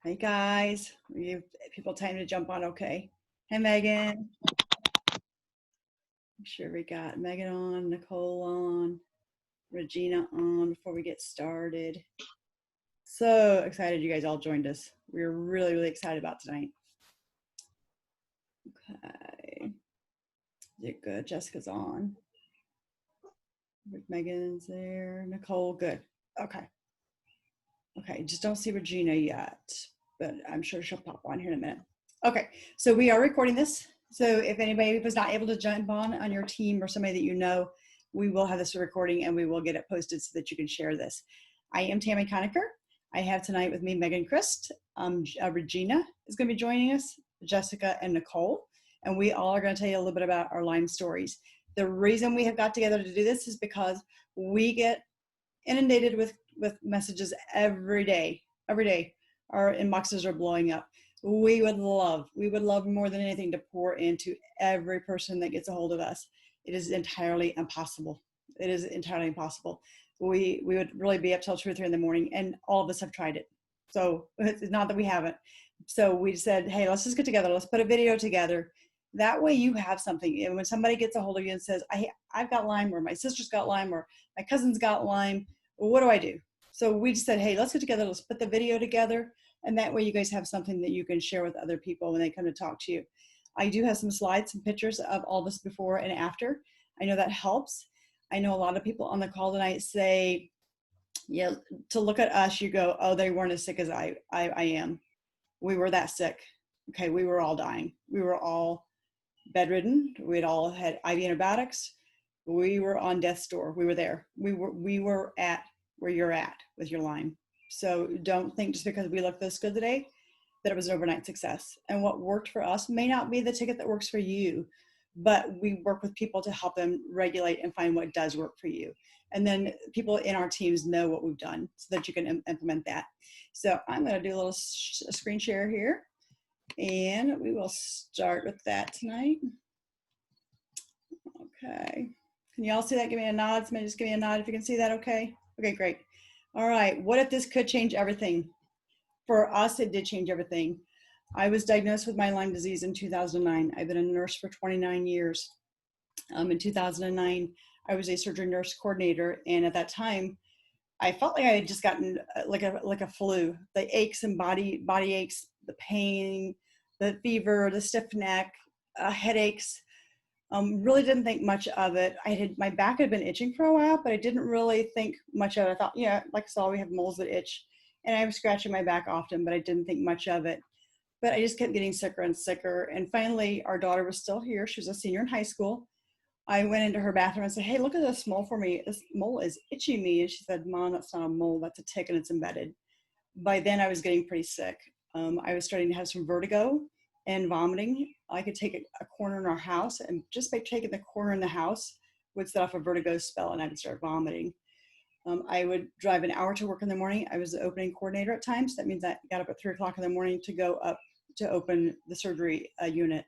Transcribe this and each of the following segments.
Hey guys, we give people time to jump on. Okay. Hey Megan. Make sure we got Megan on, Nicole on, Regina on before we get started. So excited you guys all joined us. We're really excited about tonight. Okay. Is it good? Jessica's on. Megan's there. Nicole, good. Okay. Okay, just don't see Regina yet, but I'm sure she'll pop on here in a minute. Okay, so we are recording this. So if anybody was not able to jump on your team or somebody that you know, we will have this recording and we will get it posted so that you can share this. I am Tammy Conacher. I have tonight with me Megan Christ. Regina is going to be joining us, Jessica and Nicole, and we all are going to tell you a little bit about our Lyme stories. The reason we have got together to do this is because we get inundated with messages every day. Our inboxes are blowing up. We would love more than anything to pour into every person that gets a hold of us. It is entirely impossible. We would really be up till 2 or 3 in the morning, and all of us have tried it. So it's not that we haven't. So we said, hey, let's just get together. Let's put a video together. That way you have something. And when somebody gets a hold of you and says, I've got Lyme, or my sister's got Lyme, or my cousin's got Lyme, what do I do? So we just said, hey, let's get together. Let's put the video together. And that way you guys have something that you can share with other people when they come to talk to you. I do have some slides, some pictures of all this before and after. I know that helps. I know a lot of people on the call tonight say, yeah, to look at us, you go, oh, they weren't as sick as I am. We were that sick. Okay, we were all dying. We were all bedridden. We'd all had IV antibiotics. We were on death's door. We were there. We were at where you're at with your Lyme. So don't think just because we look this good today that it was an overnight success. And what worked for us may not be the ticket that works for you, but we work with people to help them regulate and find what does work for you. And then people in our teams know what we've done so that you can implement that. So I'm going to do a little screen share here, and we will start with that tonight. Okay. Can you all see that? Give me a nod. Somebody just give me a nod if you can see that. Okay. Okay, great. All right. What if this could change everything? For us, it did change everything. I was diagnosed with my Lyme disease in 2009. I've been a nurse for 29 years. In 2009, I was a surgery nurse coordinator. And at that time, I felt like I had just gotten like a flu. The aches and body aches, the pain, the fever, the stiff neck, headaches. Really didn't think much of it. My back had been itching for a while, but I didn't really think much of it. I thought, yeah, like I saw, we have moles that itch, and I was scratching my back often, but I didn't think much of it. But I just kept getting sicker and sicker. And finally, our daughter was still here. She was a senior in high school. I went into her bathroom and said, hey, look at this mole for me. This mole is itching me. And she said, Mom, that's not a mole. That's a tick, and it's embedded. By then, I was getting pretty sick. I was starting to have some vertigo and vomiting. I could take a corner in our house, and just by taking the corner in the house would set off a vertigo spell, and I would start vomiting. I would drive an hour to work in the morning. I was the opening coordinator at times. That means I got up at 3 o'clock in the morning to go up to open the surgery unit.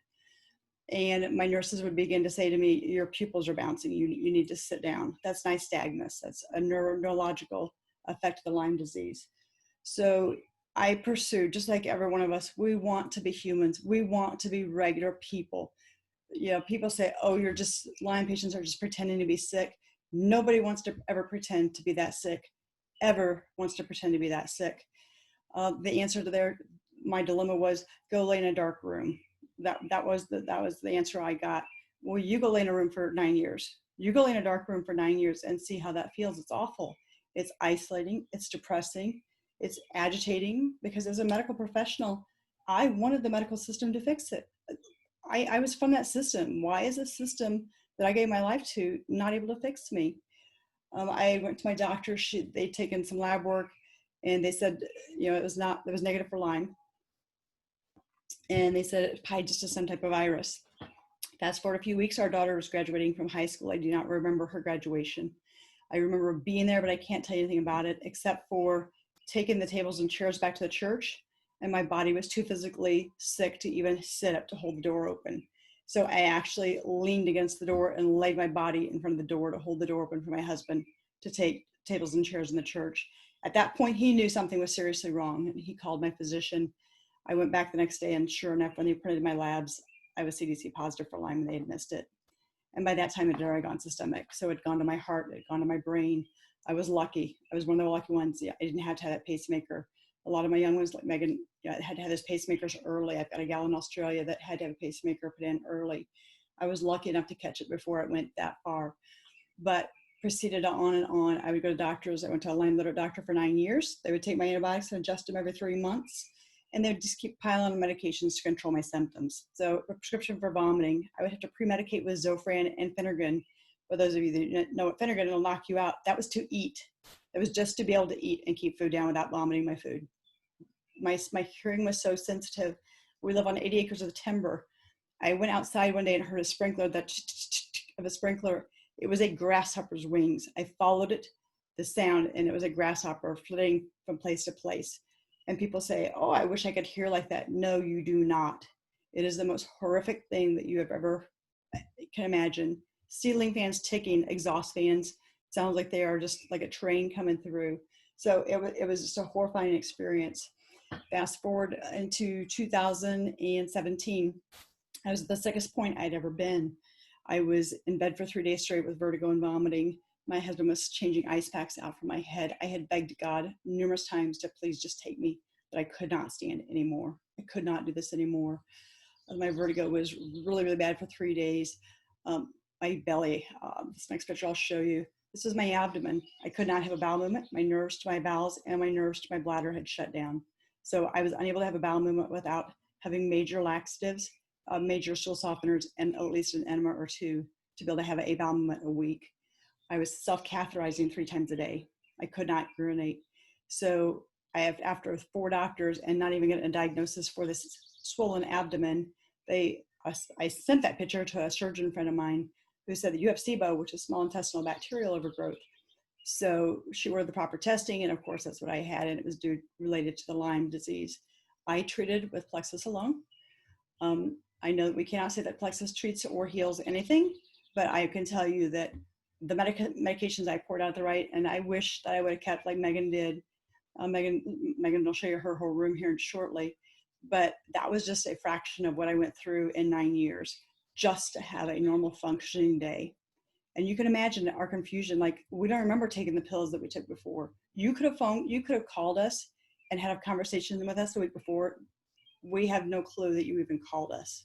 And my nurses would begin to say to me, your pupils are bouncing. You need to sit down. That's nystagmus. That's a neurological effect of the Lyme disease. So I pursued, just like every one of us, we want to be humans. We want to be regular people. You know, people say, oh, Lyme patients are just pretending to be sick. Nobody wants to ever pretend to be that sick, ever wants to pretend to be that sick. The answer to my dilemma was go lay in a dark room. That was the answer I got. Well, you go lay in a room for 9 years. You go lay in a dark room for 9 years and see how that feels. It's awful. It's isolating. It's depressing. It's agitating, because as a medical professional, I wanted the medical system to fix it. I was from that system. Why is a system that I gave my life to not able to fix me? I went to my doctor. They'd taken some lab work, and they said, it was negative for Lyme. And they said it probably just some type of virus. Fast forward a few weeks, our daughter was graduating from high school. I do not remember her graduation. I remember being there, but I can't tell you anything about it except for taking the tables and chairs back to the church, and my body was too physically sick to even sit up to hold the door open. So I actually leaned against the door and laid my body in front of the door to hold the door open for my husband to take tables and chairs in the church. At that point, he knew something was seriously wrong, and he called my physician. I went back the next day, and sure enough, when they printed my labs, I was CDC positive for Lyme, and they had missed it. And by that time, it had already gone systemic. So it had gone to my heart, it had gone to my brain. I was lucky. I was one of the lucky ones. Yeah, I didn't have to have that pacemaker. A lot of my young ones, like Megan, had to have those pacemakers early. I've got a gal in Australia that had to have a pacemaker put in early. I was lucky enough to catch it before it went that far. But proceeded on and on. I would go to doctors. I went to a Lyme literate doctor for 9 years. They would take my antibiotics and adjust them every 3 months. And they would just keep piling on medications to control my symptoms. So a prescription for vomiting, I would have to pre-medicate with Zofran and Phenergan. For those of you that know what Phenergan, it'll knock you out. That was to eat. It was just to be able to eat and keep food down without vomiting my food. My hearing was so sensitive. We live on 80 acres of timber. I went outside one day and heard a sprinkler, that of a sprinkler. It was a grasshopper's wings. I followed it, the sound, and it was a grasshopper flitting from place to place. And people say, oh, I wish I could hear like that. No, you do not. It is the most horrific thing that you have ever can imagine. Ceiling fans ticking, exhaust fans, sounds like they are just like a train coming through. So it was just a horrifying experience. Fast forward into 2017, I was at the sickest point I'd ever been. I was in bed for 3 days straight with vertigo and vomiting. My husband was changing ice packs out from my head. I had begged God numerous times to please just take me, but I could not stand it anymore. I could not do this anymore. My vertigo was really, really bad for 3 days. My belly, this next picture I'll show you. This is my abdomen. I could not have a bowel movement. My nerves to my bowels and my nerves to my bladder had shut down. So I was unable to have a bowel movement without having major laxatives, major stool softeners, and at least an enema or two to be able to have a bowel movement a week. I was self-catheterizing 3 times a day. I could not urinate. So I have, after 4 doctors and not even getting a diagnosis for this swollen abdomen, I sent that picture to a surgeon friend of mine who said that you have SIBO, which is small intestinal bacterial overgrowth. So she ordered the proper testing, and of course that's what I had, and it was related to the Lyme disease. I treated with Plexus alone. I know that we cannot say that Plexus treats or heals anything, but I can tell you that the medications I poured out the right, and I wish that I would have kept like Megan did. Megan will show you her whole room here shortly, but that was just a fraction of what I went through in 9 years just to have a normal functioning day. And you can imagine our confusion. Like, we don't remember taking the pills that we took before. You could have called us and had a conversation with us the week before. We have no clue that you even called us.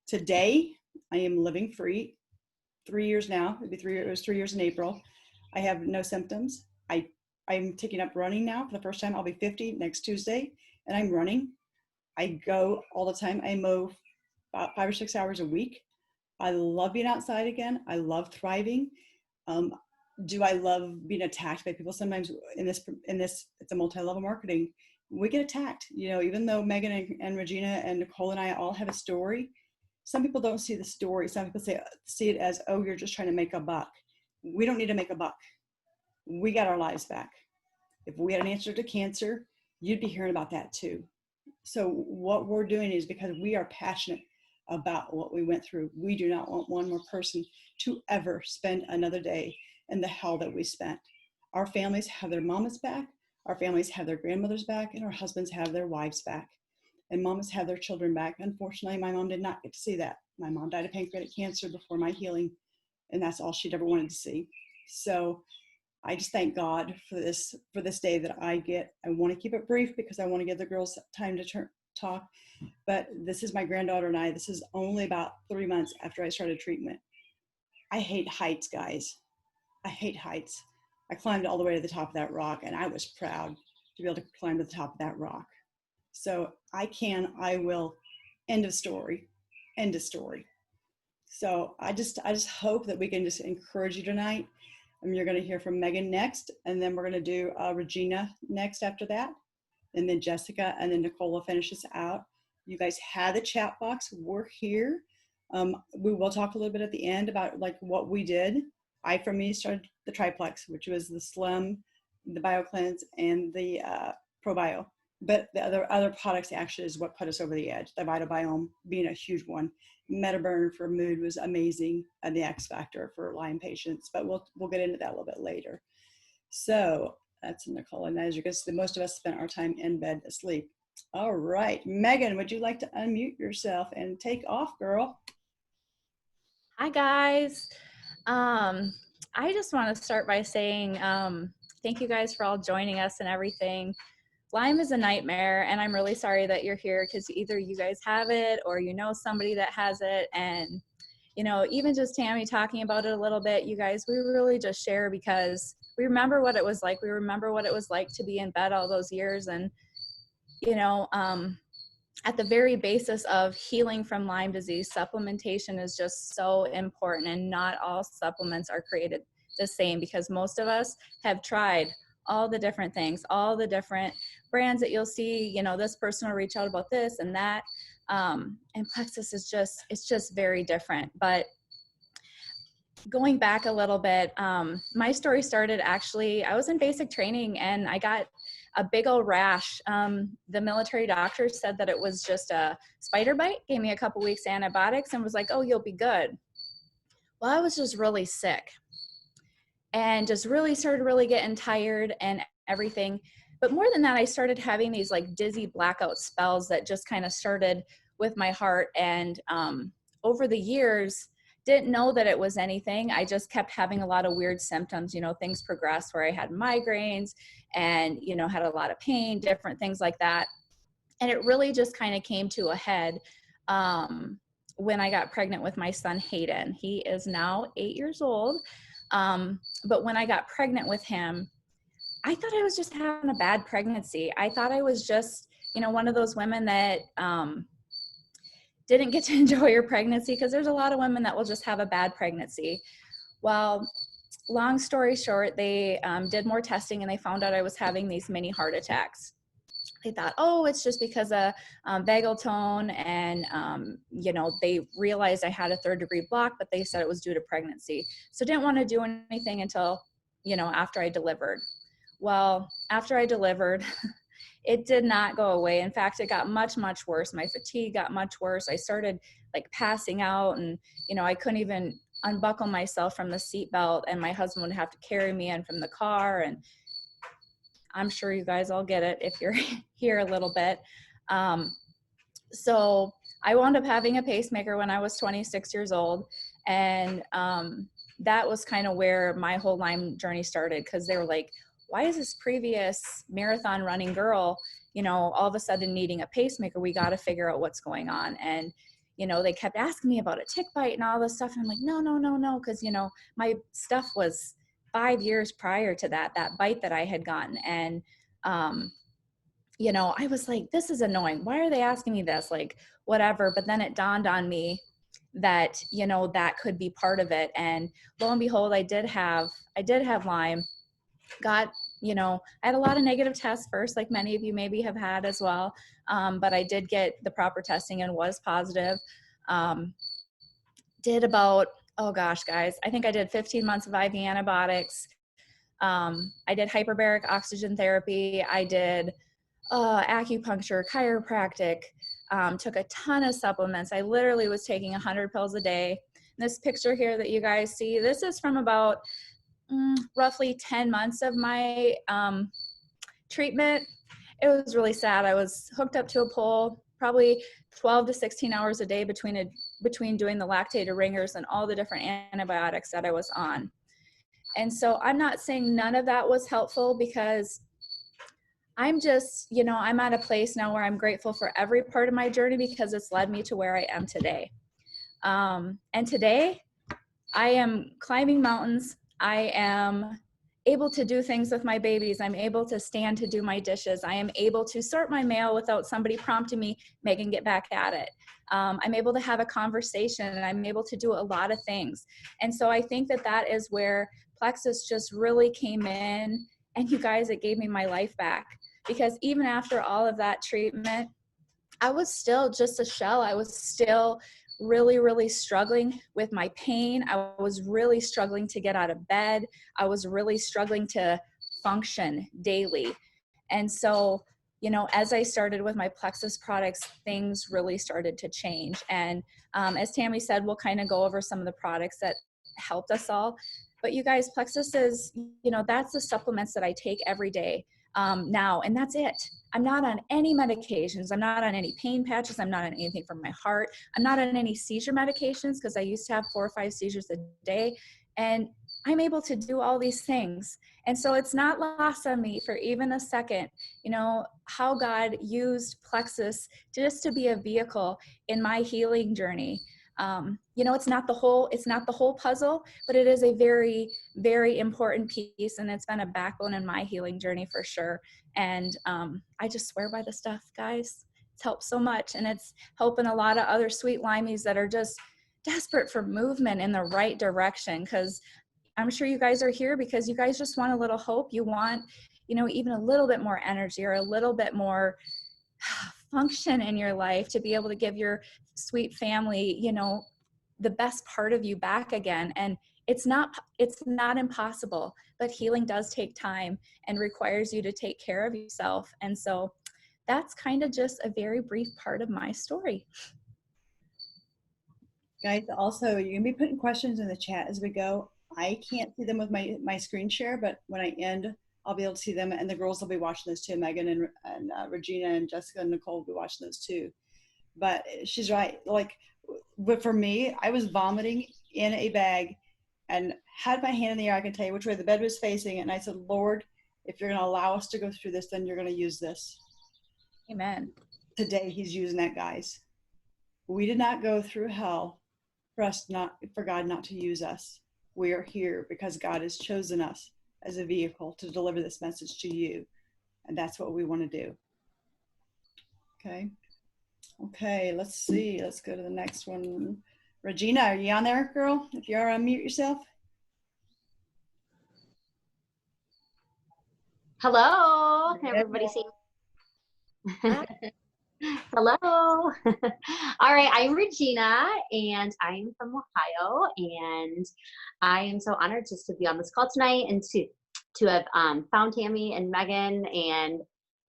Today, I am living free. 3 years now. It was 3 years in April. I have no symptoms. I'm taking up running now for the first time. I'll be 50 next Tuesday, and I'm running. I go all the time. I mow about 5 or 6 hours a week. I love being outside again. I love thriving. Do I love being attacked by people? Sometimes in this, it's a multi-level marketing. We get attacked. You know, even though Megan and Regina and Nicole and I all have a story, some people don't see the story. Some people see it as, oh, you're just trying to make a buck. We don't need to make a buck. We got our lives back. If we had an answer to cancer, you'd be hearing about that too. So what we're doing is because we are passionate about what we went through. We do not want one more person to ever spend another day in the hell that we spent. Our families have their mamas back. Our families have their grandmothers back, and our husbands have their wives back. And mamas have their children back. Unfortunately, my mom did not get to see that. My mom died of pancreatic cancer before my healing, and that's all she'd ever wanted to see. So I just thank God for this day that I get. I want to keep it brief because I want to give the girls time to talk. But this is my granddaughter and I. This is only about 3 months after I started treatment. I hate heights, guys. I hate heights. I climbed all the way to the top of that rock, and I was proud to be able to climb to the top of that rock. So I will, end of story, end of story. So I just hope that we can just encourage you tonight. You're going to hear from Megan next, and then we're going to do Regina next after that, and then Jessica, and then Nicole will finish us out. You guys had the chat box. We're here. We will talk a little bit at the end about like what we did. For me, started the triplex, which was the Slim, the BioCleanse, and the ProBio. But the other products actually is what put us over the edge. The VitaBiome being a huge one. MetaBurn for mood was amazing, and the X Factor for Lyme patients. But we'll get into that a little bit later. So that's in the colonizer because most of us spent our time in bed asleep. All right, Megan, would you like to unmute yourself and take off, girl? Hi guys. I just want to start by saying thank you guys for all joining us and everything. Lyme is a nightmare, and I'm really sorry that you're here because either you guys have it or you know somebody that has it. And even just Tammy talking about it a little bit, you guys, we really just share because we remember what it was like. We remember what it was like to be in bed all those years, and you know, um, at the very basis of healing from Lyme disease, supplementation is just so important, and not all supplements are created the same because most of us have tried all the different things, all the different brands that you'll see, this person will reach out about this and that. And Plexus is it's just very different. But going back a little bit, my story started actually, I was in basic training and I got a big old rash. The military doctor said that it was just a spider bite, gave me a couple weeks antibiotics and was like, oh, you'll be good. Well, I was just really sick and just really started really getting tired and everything. But more than that, I started having these like dizzy blackout spells that just kind of started with my heart. And over the years, didn't know that it was anything. I just kept having a lot of weird symptoms. Things progressed where I had migraines and, had a lot of pain, different things like that. And it really just kind of came to a head when I got pregnant with my son, Hayden. He is now 8 years old. But when I got pregnant with him, I thought I was just having a bad pregnancy. I thought I was just, one of those women that didn't get to enjoy your pregnancy, because there's a lot of women that will just have a bad pregnancy. Well, long story short, they did more testing and they found out I was having these mini heart attacks. They thought, oh, it's just because of vagal tone. And, they realized I had a 3rd-degree block, but they said it was due to pregnancy. So didn't want to do anything until, after I delivered. Well, after I delivered, it did not go away. In fact, it got much, much worse. My fatigue got much worse. I started like passing out and, I couldn't even unbuckle myself from the seatbelt, and my husband would have to carry me in from the car. And I'm sure you guys all get it if you're here a little bit. So I wound up having a pacemaker when I was 26 years old. And that was kind of where my whole Lyme journey started, because they were like, why is this previous marathon running girl, all of a sudden needing a pacemaker? We got to figure out what's going on. And, they kept asking me about a tick bite and all this stuff. And I'm like, no. Because, my stuff was 5 years prior to that bite that I had gotten. And, I was like, this is annoying. Why are they asking me this? Like, whatever. But then it dawned on me that, that could be part of it. And lo and behold, I did have Lyme. Got, I had a lot of negative tests first, like many of you maybe have had as well. But I did get the proper testing and was positive. Did about, oh gosh, guys, I think I did 15 months of IV antibiotics. I did hyperbaric oxygen therapy. I did acupuncture, chiropractic, took a ton of supplements. I literally was taking 100 pills a day. This picture here that you guys see, this is from about roughly 10 months of my treatment. It was really sad. I was hooked up to a pole, probably 12 to 16 hours a day between doing the lactated ringers and all the different antibiotics that I was on. And so I'm not saying none of that was helpful, because I'm just, I'm at a place now where I'm grateful for every part of my journey, because it's led me to where I am today. And today I am climbing mountains. I am able to do things with my babies. I'm able to stand to do my dishes. I am able to sort my mail without somebody prompting me, Megan, get back at it. I'm able to have a conversation, and I'm able to do a lot of things. And so I think that is where Plexus just really came in, and you guys, it gave me my life back. Because even after all of that treatment, I was still just a shell. I was still really, really struggling with my pain. I was really struggling to get out of bed. I was really struggling to function daily. And so, as I started with my Plexus products, things really started to change. And as Tammy said, we'll kind of go over some of the products that helped us all. But you guys, Plexus is, that's the supplements that I take every day now, and that's it. I'm not on any medications. I'm not on any pain patches. I'm not on anything for my heart. I'm not on any seizure medications because I used to have 4 or 5 seizures a day. And I'm able to do all these things. And so it's not lost on me for even a second, how God used Plexus just to be a vehicle in my healing journey. It's not the whole puzzle, but it is a very, very important piece. And it's been a backbone in my healing journey for sure. And I just swear by the stuff, guys. It's helped so much. And it's helping a lot of other sweet Lymies that are just desperate for movement in the right direction. Because I'm sure you guys are here because you guys just want a little hope. You want, even a little bit more energy or a little bit more function in your life to be able to give your sweet family, the best part of you back again. And it's not impossible, but healing does take time and requires you to take care of yourself. And so that's kind of just a very brief part of my story. Guys, also, you can be putting questions in the chat as we go. I can't see them with my screen share, but when I end, I'll be able to see them, and the girls will be watching those too. Megan and Regina and Jessica and Nicole will be watching those too. But she's right. But for me, I was vomiting in a bag and had my hand in the air. I can tell you which way the bed was facing. And I said, Lord, if you're going to allow us to go through this, then you're going to use this. Amen. Today, he's using that, guys. We did not go through hell for God not to use us. We are here because God has chosen us as a vehicle to deliver this message to you. And that's what we want to do. Okay, let's see. Let's go to the next one. Regina, are you on there, girl? If you are, unmute yourself. Hello. Can everybody see? Hello. All right, I'm Regina, and I'm from Ohio, and I am so honored just to be on this call tonight and to have found Tammy and Megan, and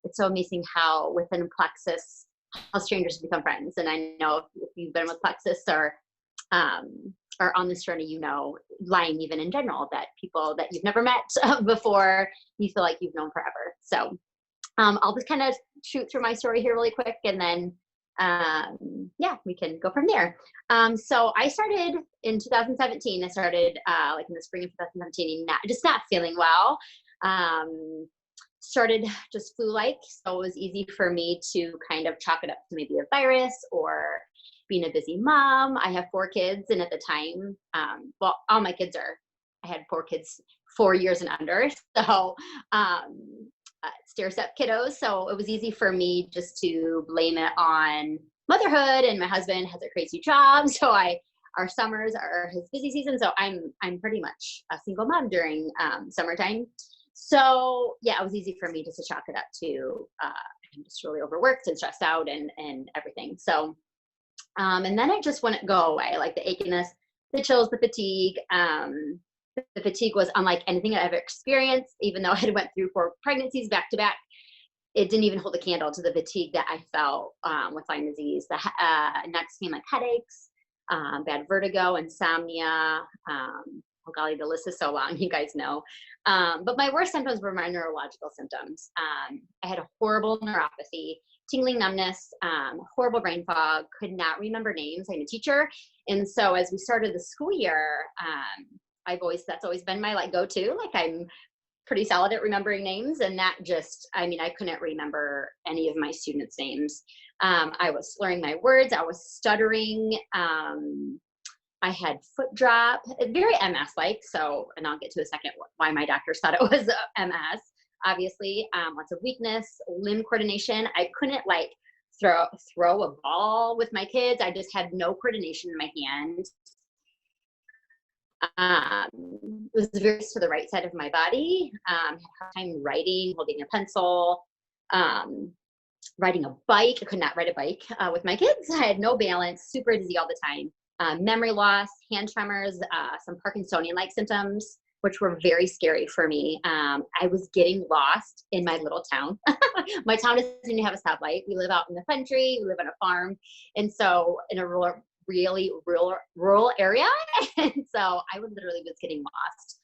it's so amazing how within Plexus, how strangers become friends. And I know if you've been with Plexus or on this journey, Lyme even in general, that people that you've never met before, you feel like you've known forever. So I'll just kind of shoot through my story here really quick, and then we can go from there. So I started in 2017. I started like in the spring of 2017, not feeling well. Started just flu-like, so it was easy for me to kind of chalk it up to maybe a virus or being a busy mom. I have 4 kids, and at the time, all my kids I had 4 kids 4 years and under, so stair-step kiddos, so it was easy for me just to blame it on motherhood, and my husband has a crazy job, so our summers are his busy season, so I'm pretty much a single mom during summertime. So yeah, it was easy for me just to chalk it up to I'm just really overworked and stressed out and everything. So and then it just wouldn't go away, like the achiness, the chills, the fatigue. The fatigue was unlike anything I've ever experienced, even though I had went through 4 pregnancies back to back. It didn't even hold a candle to the fatigue that I felt with Lyme disease. The next came like headaches, bad vertigo, insomnia. Oh golly, the list is so long, you guys know. But my worst symptoms were my neurological symptoms. I had a horrible neuropathy, tingling numbness, horrible brain fog, could not remember names. I'm a teacher. And so as we started the school year, that's always been my go-to. I'm pretty solid at remembering names, and that just, I couldn't remember any of my students' names. I was slurring my words. I was stuttering. I had foot drop, very MS-like. So, and I'll get to a second why my doctors thought it was MS. Obviously, lots of weakness, limb coordination. I couldn't throw a ball with my kids. I just had no coordination in my hand. It was very to the right side of my body. Had a hard time writing, holding a pencil, riding a bike. I could not ride a bike with my kids. I had no balance, super dizzy all the time. Memory loss, hand tremors, some Parkinsonian-like symptoms, which were very scary for me. I was getting lost in my little town. My town doesn't even have a stoplight. We live out in the country. We live on a farm. And so in a really rural area. And so I literally was getting lost.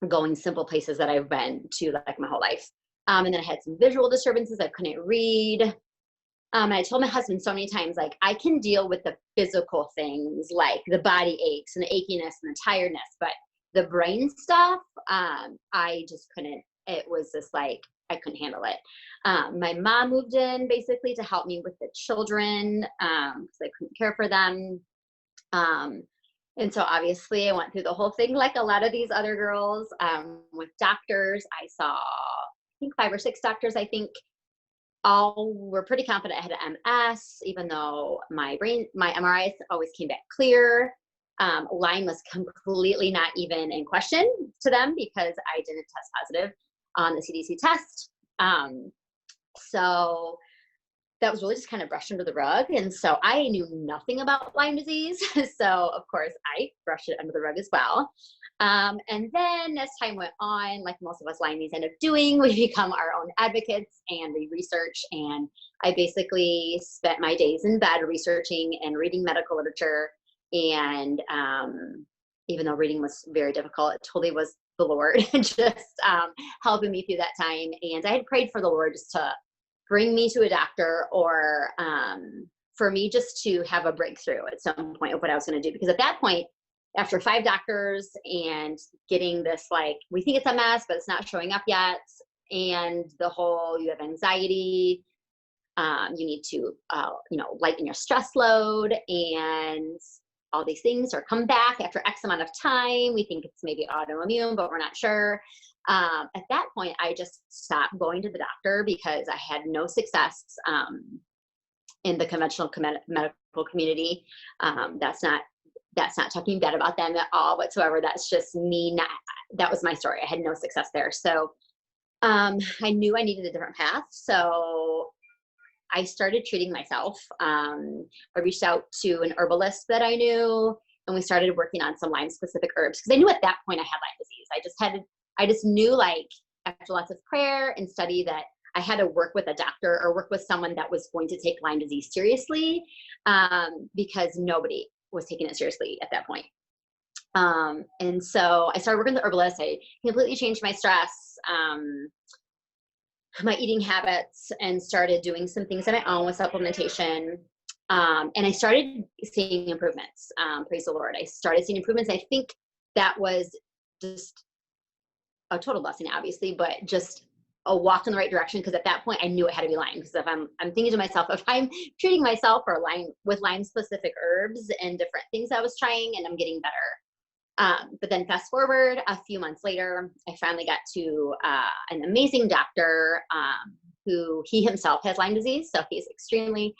going simple places that I've been to like my whole life. And then I had some visual disturbances. I couldn't read. And I told my husband so many times, like, I can deal with the physical things, like the body aches and the achiness and the tiredness, but the brain stuff, I just couldn't. It was just like, I couldn't handle it. My mom moved in basically to help me with the children because I couldn't care for them. And so obviously I went through the whole thing like a lot of these other girls with doctors. I saw, I think 5 or 6 doctors, I think. All were pretty confident I had MS, even though my MRIs always came back clear. Lyme was completely not even in question to them because I didn't test positive on the CDC test. So that was really just kind of brushed under the rug. And so I knew nothing about Lyme disease. So of course I brushed it under the rug as well. And then as time went on, like most of us Lymies end up doing, we become our own advocates and we research. And I basically spent my days in bed researching and reading medical literature. And even though reading was very difficult, it totally was the Lord just helping me through that time. And I had prayed for the Lord just to bring me to a doctor or for me just to have a breakthrough at some point of what I was going to do. Because at that point, after 5 doctors and getting this, like, we think it's MS, but it's not showing up yet. And the whole, you have anxiety, you need to, lighten your stress load and all these things are come back after X amount of time. We think it's maybe autoimmune, but we're not sure. At that point, I just stopped going to the doctor because I had no success in the conventional medical community. That's not talking bad about them at all whatsoever. That's just me. That was my story. I had no success there. So I knew I needed a different path. So I started treating myself. I reached out to an herbalist that I knew, and we started working on some Lyme specific herbs because I knew at that point I had Lyme disease. I just knew, like, after lots of prayer and study, that I had to work with a doctor or work with someone that was going to take Lyme disease seriously because nobody was taking it seriously at that point. And so I started working with the herbalist. I completely changed my stress, my eating habits, and started doing some things on my own with supplementation. And I started seeing improvements. Praise the Lord. I started seeing improvements. I think that was just a total blessing, obviously, but just a walk in the right direction. Because at that point, I knew it had to be Lyme. Because if I'm thinking to myself, if I'm treating myself for Lyme with Lyme specific herbs and different things I was trying, and I'm getting better. But then fast forward a few months later, I finally got to an amazing doctor who he himself has Lyme disease. So he's extremely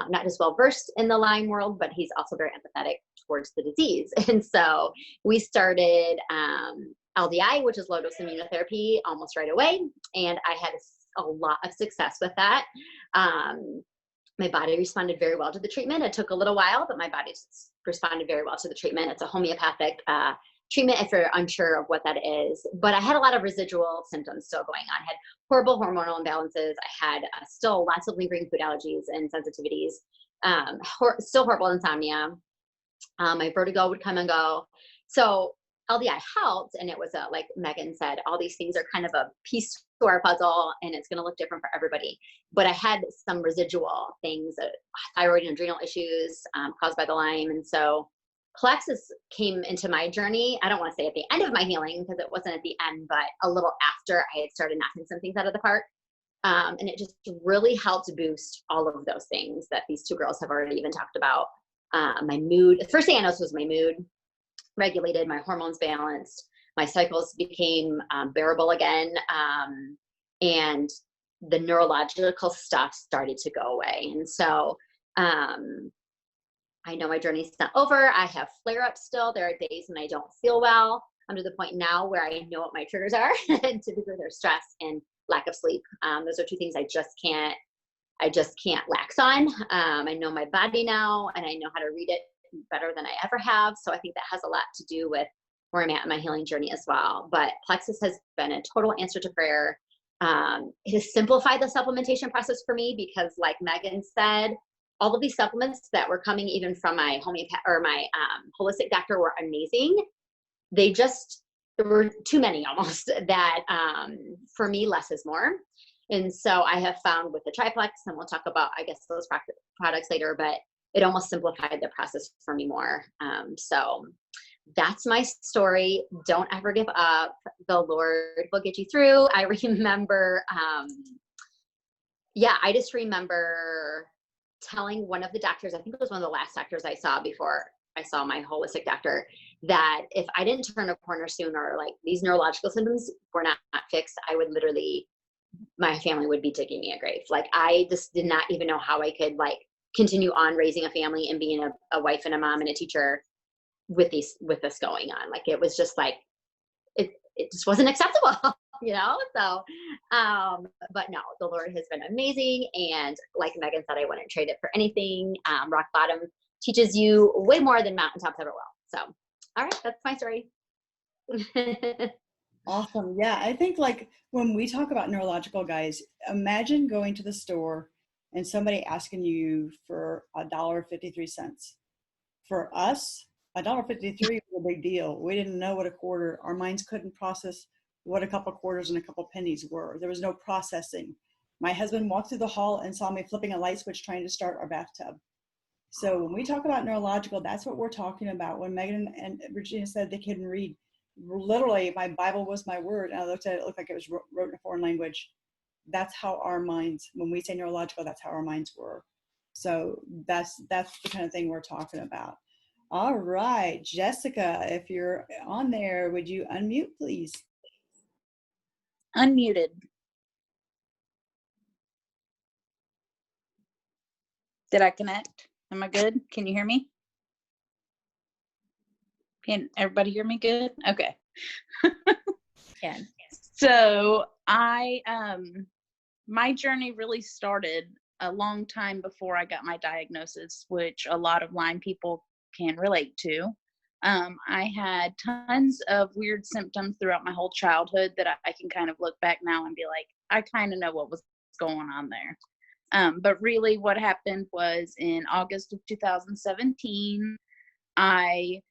not just well versed in the Lyme world, but he's also very empathetic towards the disease. And so we started LDI, which is low dose immunotherapy, almost right away. And I had a lot of success with that. My body responded very well to the treatment. It took a little while, but my body responded very well to the treatment. It's a homeopathic treatment if you're unsure of what that is. But I had a lot of residual symptoms still going on. I had horrible hormonal imbalances. I had still lots of lingering food allergies and sensitivities, still horrible insomnia. My vertigo would come and go. So LDI helped, and it was like Megan said, all these things are kind of a piece to our puzzle, and it's going to look different for everybody. But I had some residual things, thyroid and adrenal issues caused by the Lyme, and so Plexus came into my journey. I don't want to say at the end of my healing because it wasn't at the end, but a little after I had started knocking some things out of the park, and it just really helped boost all of those things that these 2 girls have already even talked about. My mood. The first thing I noticed was my mood regulated, my hormones balanced, my cycles became bearable again, and the neurological stuff started to go away. And so I know my journey's not over. I have flare-ups still. There are days when I don't feel well. I'm to the point now where I know what my triggers are. And typically they're stress and lack of sleep. Those are 2 things I just can't lax on. I know my body now, and I know how to read it better than I ever have. So I think that has a lot to do with where I'm at in my healing journey as well. But Plexus has been a total answer to prayer. It has simplified the supplementation process for me because, like Megan said, all of these supplements that were coming even from my holistic doctor were amazing. They just there were too many almost that for me, less is more. And so I have found with the triplex, and we'll talk about, I guess, those products later, but it almost simplified the process for me more. So that's my story. Don't ever give up. The Lord will get you through. I remember, I just remember telling one of the doctors, I think it was one of the last doctors I saw before I saw my holistic doctor, that if I didn't turn a corner sooner, like these neurological symptoms were not fixed, I would literally, my family would be digging me a grave. Like I just did not even know how I could like continue on raising a family and being a wife and a mom and a teacher with this going on. Like it was just like, it just wasn't acceptable, you know? So, but no, the Lord has been amazing. And like Megan said, I wouldn't trade it for anything. Rock bottom teaches you way more than mountaintops ever will. So, all right, that's my story. Awesome. Yeah, I think like when we talk about neurological, guys, imagine going to the store and somebody asking you for $1.53. For us, $1.53 was a big deal. We didn't know what a quarter, our minds couldn't process what a couple quarters and a couple pennies were. There was no processing. My husband walked through the hall and saw me flipping a light switch trying to start our bathtub. So when we talk about neurological, that's what we're talking about. When Megan and Virginia said they couldn't read, literally my Bible was my word, and I looked at it, it looked like it was wrote in a foreign language. That's how our minds, when we say neurological, that's how our minds were. So that's the kind of thing we're talking about. All right, Jessica, if you're on there, would you unmute, please? Unmuted. Did I connect? Am I good? Can you hear me? Can everybody hear me good? Okay. Can. So my journey really started a long time before I got my diagnosis, which a lot of Lyme people can relate to. I had tons of weird symptoms throughout my whole childhood that I can kind of look back now and be like, I kind of know what was going on there. But really what happened was in August of 2017, I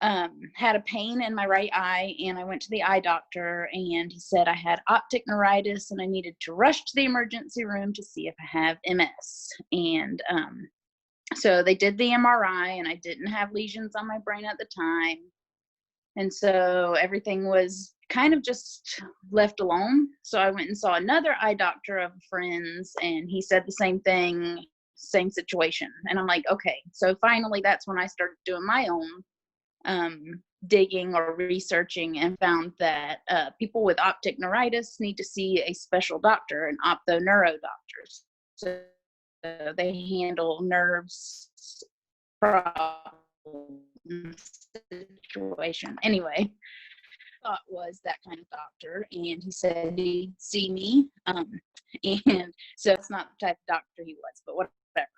had a pain in my right eye, and I went to the eye doctor, and he said I had optic neuritis and I needed to rush to the emergency room to see if I have MS. And so they did the MRI, and I didn't have lesions on my brain at the time. And so everything was kind of just left alone. So I went and saw another eye doctor of friends, and he said the same thing, same situation. And I'm like, okay. So finally, that's when I started doing my own digging or researching, and found that people with optic neuritis need to see a special doctor, an optoneuro doctor. So they handle nerves problem situation. Anyway, thought was that kind of doctor, and he said he'd see me. And so it's not the type of doctor he was, but whatever.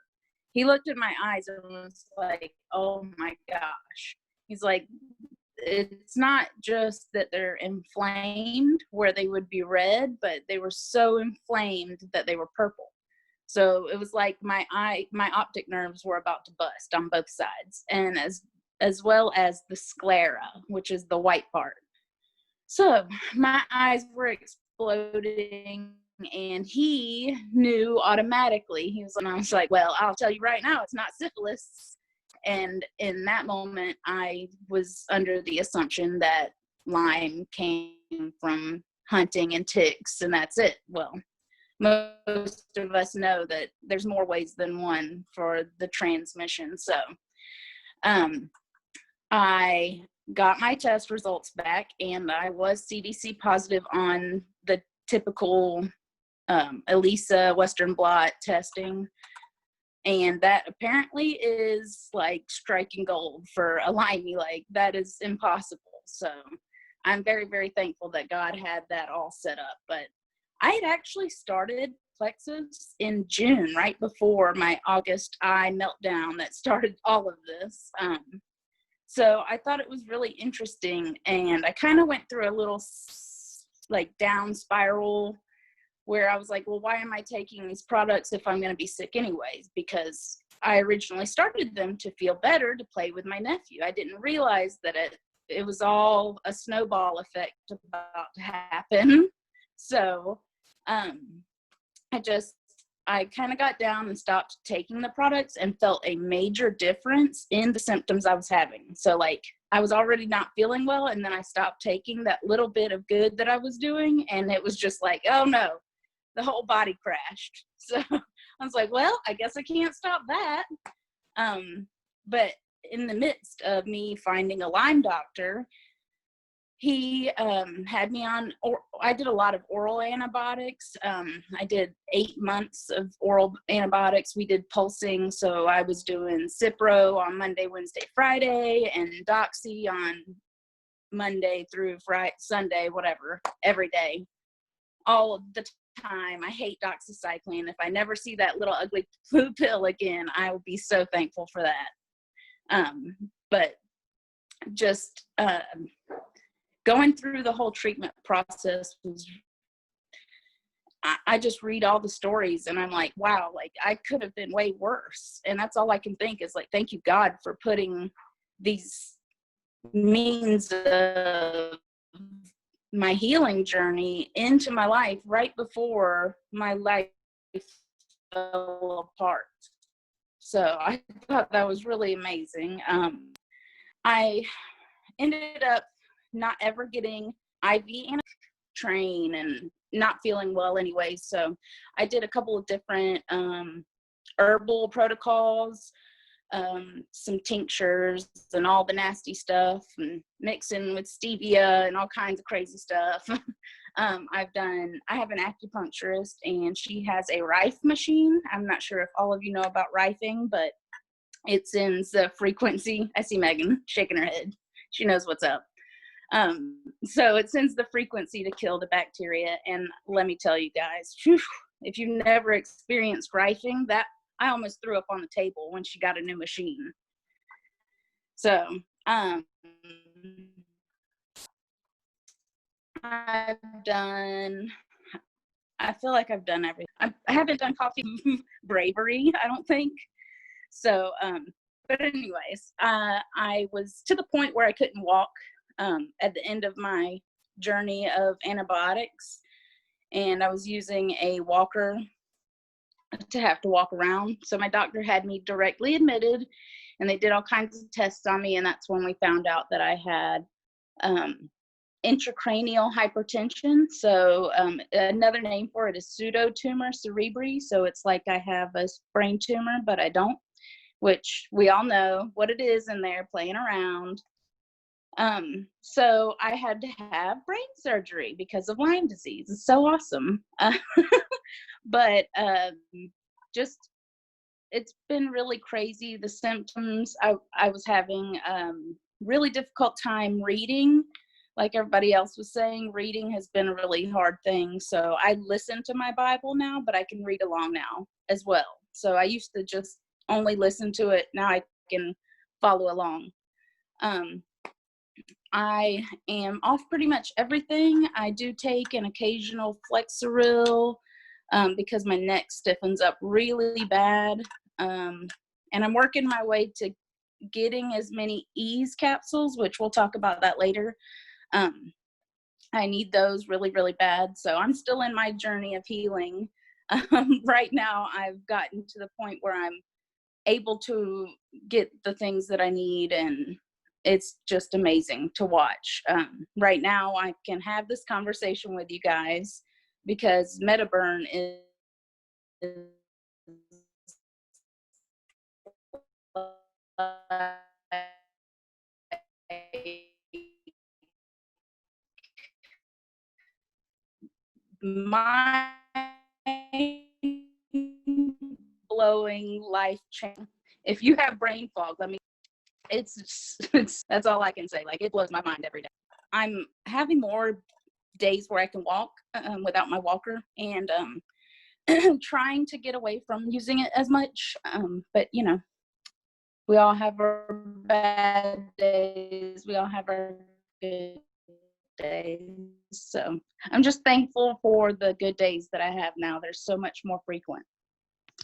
He looked at my eyes and was like, oh my gosh. He's like, it's not just that they're inflamed where they would be red, but they were so inflamed that they were purple. So it was like my optic nerves were about to bust on both sides, and as well as the sclera, which is the white part. So my eyes were exploding, and he knew automatically. And I was like, well, I'll tell you right now, it's not syphilis. And in that moment, I was under the assumption that Lyme came from hunting and ticks, and that's it. Well, most of us know that there's more ways than one for the transmission. So I got my test results back, and I was CDC positive on the typical ELISA Western blot testing. And that apparently is like striking gold for a Lyme. Like, that is impossible. So I'm very, very thankful that God had that all set up. But I had actually started Plexus in June, right before my August eye meltdown that started all of this. So I thought it was really interesting. And I kind of went through a little like down spiral where I was like, well, why am I taking these products if I'm going to be sick anyways? Because I originally started them to feel better, to play with my nephew. I didn't realize that it was all a snowball effect about to happen. So I kind of got down and stopped taking the products and felt a major difference in the symptoms I was having. So like I was already not feeling well, and then I stopped taking that little bit of good that I was doing, and it was just like, oh no, the whole body crashed. So I was like, well, I guess I can't stop that. But in the midst of me finding a Lyme doctor, he had me on, I did a lot of oral antibiotics. I did 8 months of oral antibiotics. We did pulsing. So I was doing Cipro on Monday, Wednesday, Friday, and Doxy on Monday through Friday, Sunday, whatever, every day, all the time. I hate doxycycline. If I never see that little ugly blue pill again, I will be so thankful for that. But just going through the whole treatment process was, I just read all the stories and I'm like, wow, like I could have been way worse. And that's all I can think is like, thank you, God, for putting these means of my healing journey into my life right before my life fell apart. So I thought that was really amazing. I ended up not ever getting IV train and not feeling well anyway. So I did a couple of different herbal protocols, some tinctures and all the nasty stuff, and mixing with stevia and all kinds of crazy stuff. I have an acupuncturist, and she has a Rife machine. I'm not sure if all of you know about rifing, but it sends the frequency. I see Megan shaking her head. She knows what's up. So it sends the frequency to kill the bacteria. And let me tell you guys, whew, if you've never experienced rifing, that I almost threw up on the table when she got a new machine. So, I feel like I've done everything. I haven't done coffee bravery, I don't think. So, but anyways, I was to the point where I couldn't walk at the end of my journey of antibiotics, and I was using a walker to have to walk around. So my doctor had me directly admitted, and they did all kinds of tests on me, and that's when we found out that I had intracranial hypertension. So another name for it is pseudotumor cerebri. So it's like I have a brain tumor, but I don't, which we all know what it is in there playing around. So I had to have brain surgery because of Lyme disease. It's so awesome. But just, it's been really crazy. The symptoms, I was having really difficult time reading. Like everybody else was saying, reading has been a really hard thing. So I listen to my Bible now, but I can read along now as well. So I used to just only listen to it. Now I can follow along. I am off pretty much everything. I do take an occasional Flexeril because my neck stiffens up really bad. And I'm working my way to getting as many Ease capsules, which we'll talk about that later. I need those really, really bad. So I'm still in my journey of healing. Right now, I've gotten to the point where I'm able to get the things that I need, and it's just amazing to watch. Right now, I can have this conversation with you guys because Metaburn is mind-blowing, life-changing. If you have brain fog, it's that's all I can say. Like, it blows my mind every day. I'm having more days where I can walk without my walker, and trying to get away from using it as much. But you know, we all have our bad days. We all have our good days. So I'm just thankful for the good days that I have now. They're so much more frequent.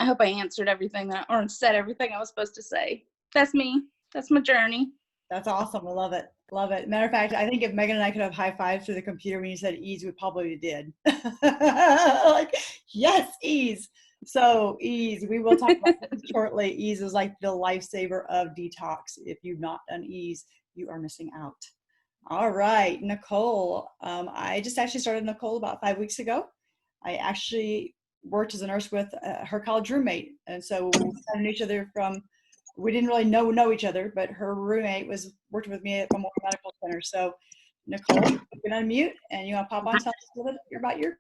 I hope I answered everything or said everything I was supposed to say. That's me. That's my journey. That's awesome. I love it. Love it. Matter of fact, I think if Megan and I could have high fives through the computer when you said ease, we probably did. Like, yes, ease. So ease, we will talk about this shortly. Ease is like the lifesaver of detox. If you've not done ease, you are missing out. All right, Nicole. I just actually started Nicole about 5 weeks ago. I actually worked as a nurse with her college roommate. And so we knew each other from, we didn't really know each other, but her roommate was working with me at Memorial Medical Center. So Nicole, you can unmute and you want to pop on, tell us a little bit about your.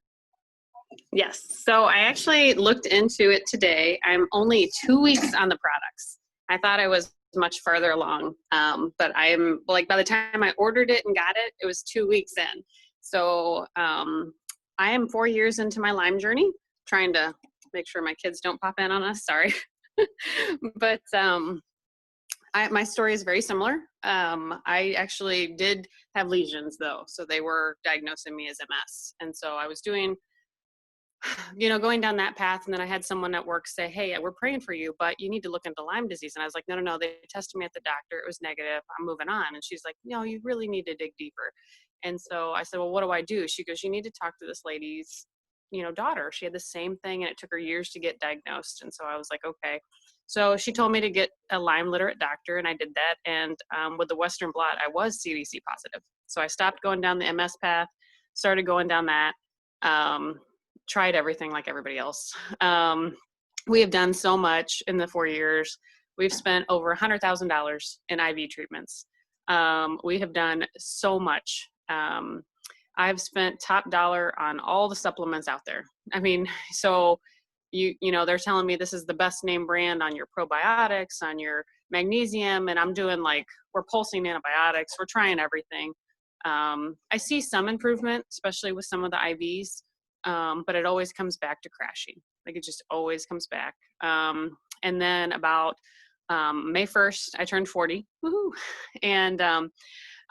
Yes. So I actually looked into it today. I'm only 2 weeks on the products. I thought I was much further along, but I'm like, by the time I ordered it and got it, it was 2 weeks in. So I am 4 years into my Lyme journey, trying to make sure my kids don't pop in on us. Sorry. But my story is very similar. I actually did have lesions though. So they were diagnosing me as MS. And so I was doing, going down that path. And then I had someone at work say, hey, we're praying for you, but you need to look into Lyme disease. And I was like, no, they tested me at the doctor. It was negative. I'm moving on. And she's like, no, you really need to dig deeper. And so I said, well, what do I do? She goes, you need to talk to this lady's, daughter. She had the same thing and it took her years to get diagnosed. And so I was like, okay. So she told me to get a Lyme literate doctor and I did that. And with the Western blot, I was CDC positive. So I stopped going down the MS path, started going down that. Tried everything like everybody else. We have done so much in the 4 years. We've spent over $100,000 in IV treatments. We have done so much. I've spent top dollar on all the supplements out there. I mean, so they're telling me this is the best name brand on your probiotics, on your magnesium, and I'm doing we're pulsing antibiotics. We're trying everything. I see some improvement, especially with some of the IVs. But it always comes back to crashing. It just always comes back. And then about May 1st, I turned 40. Woohoo! And I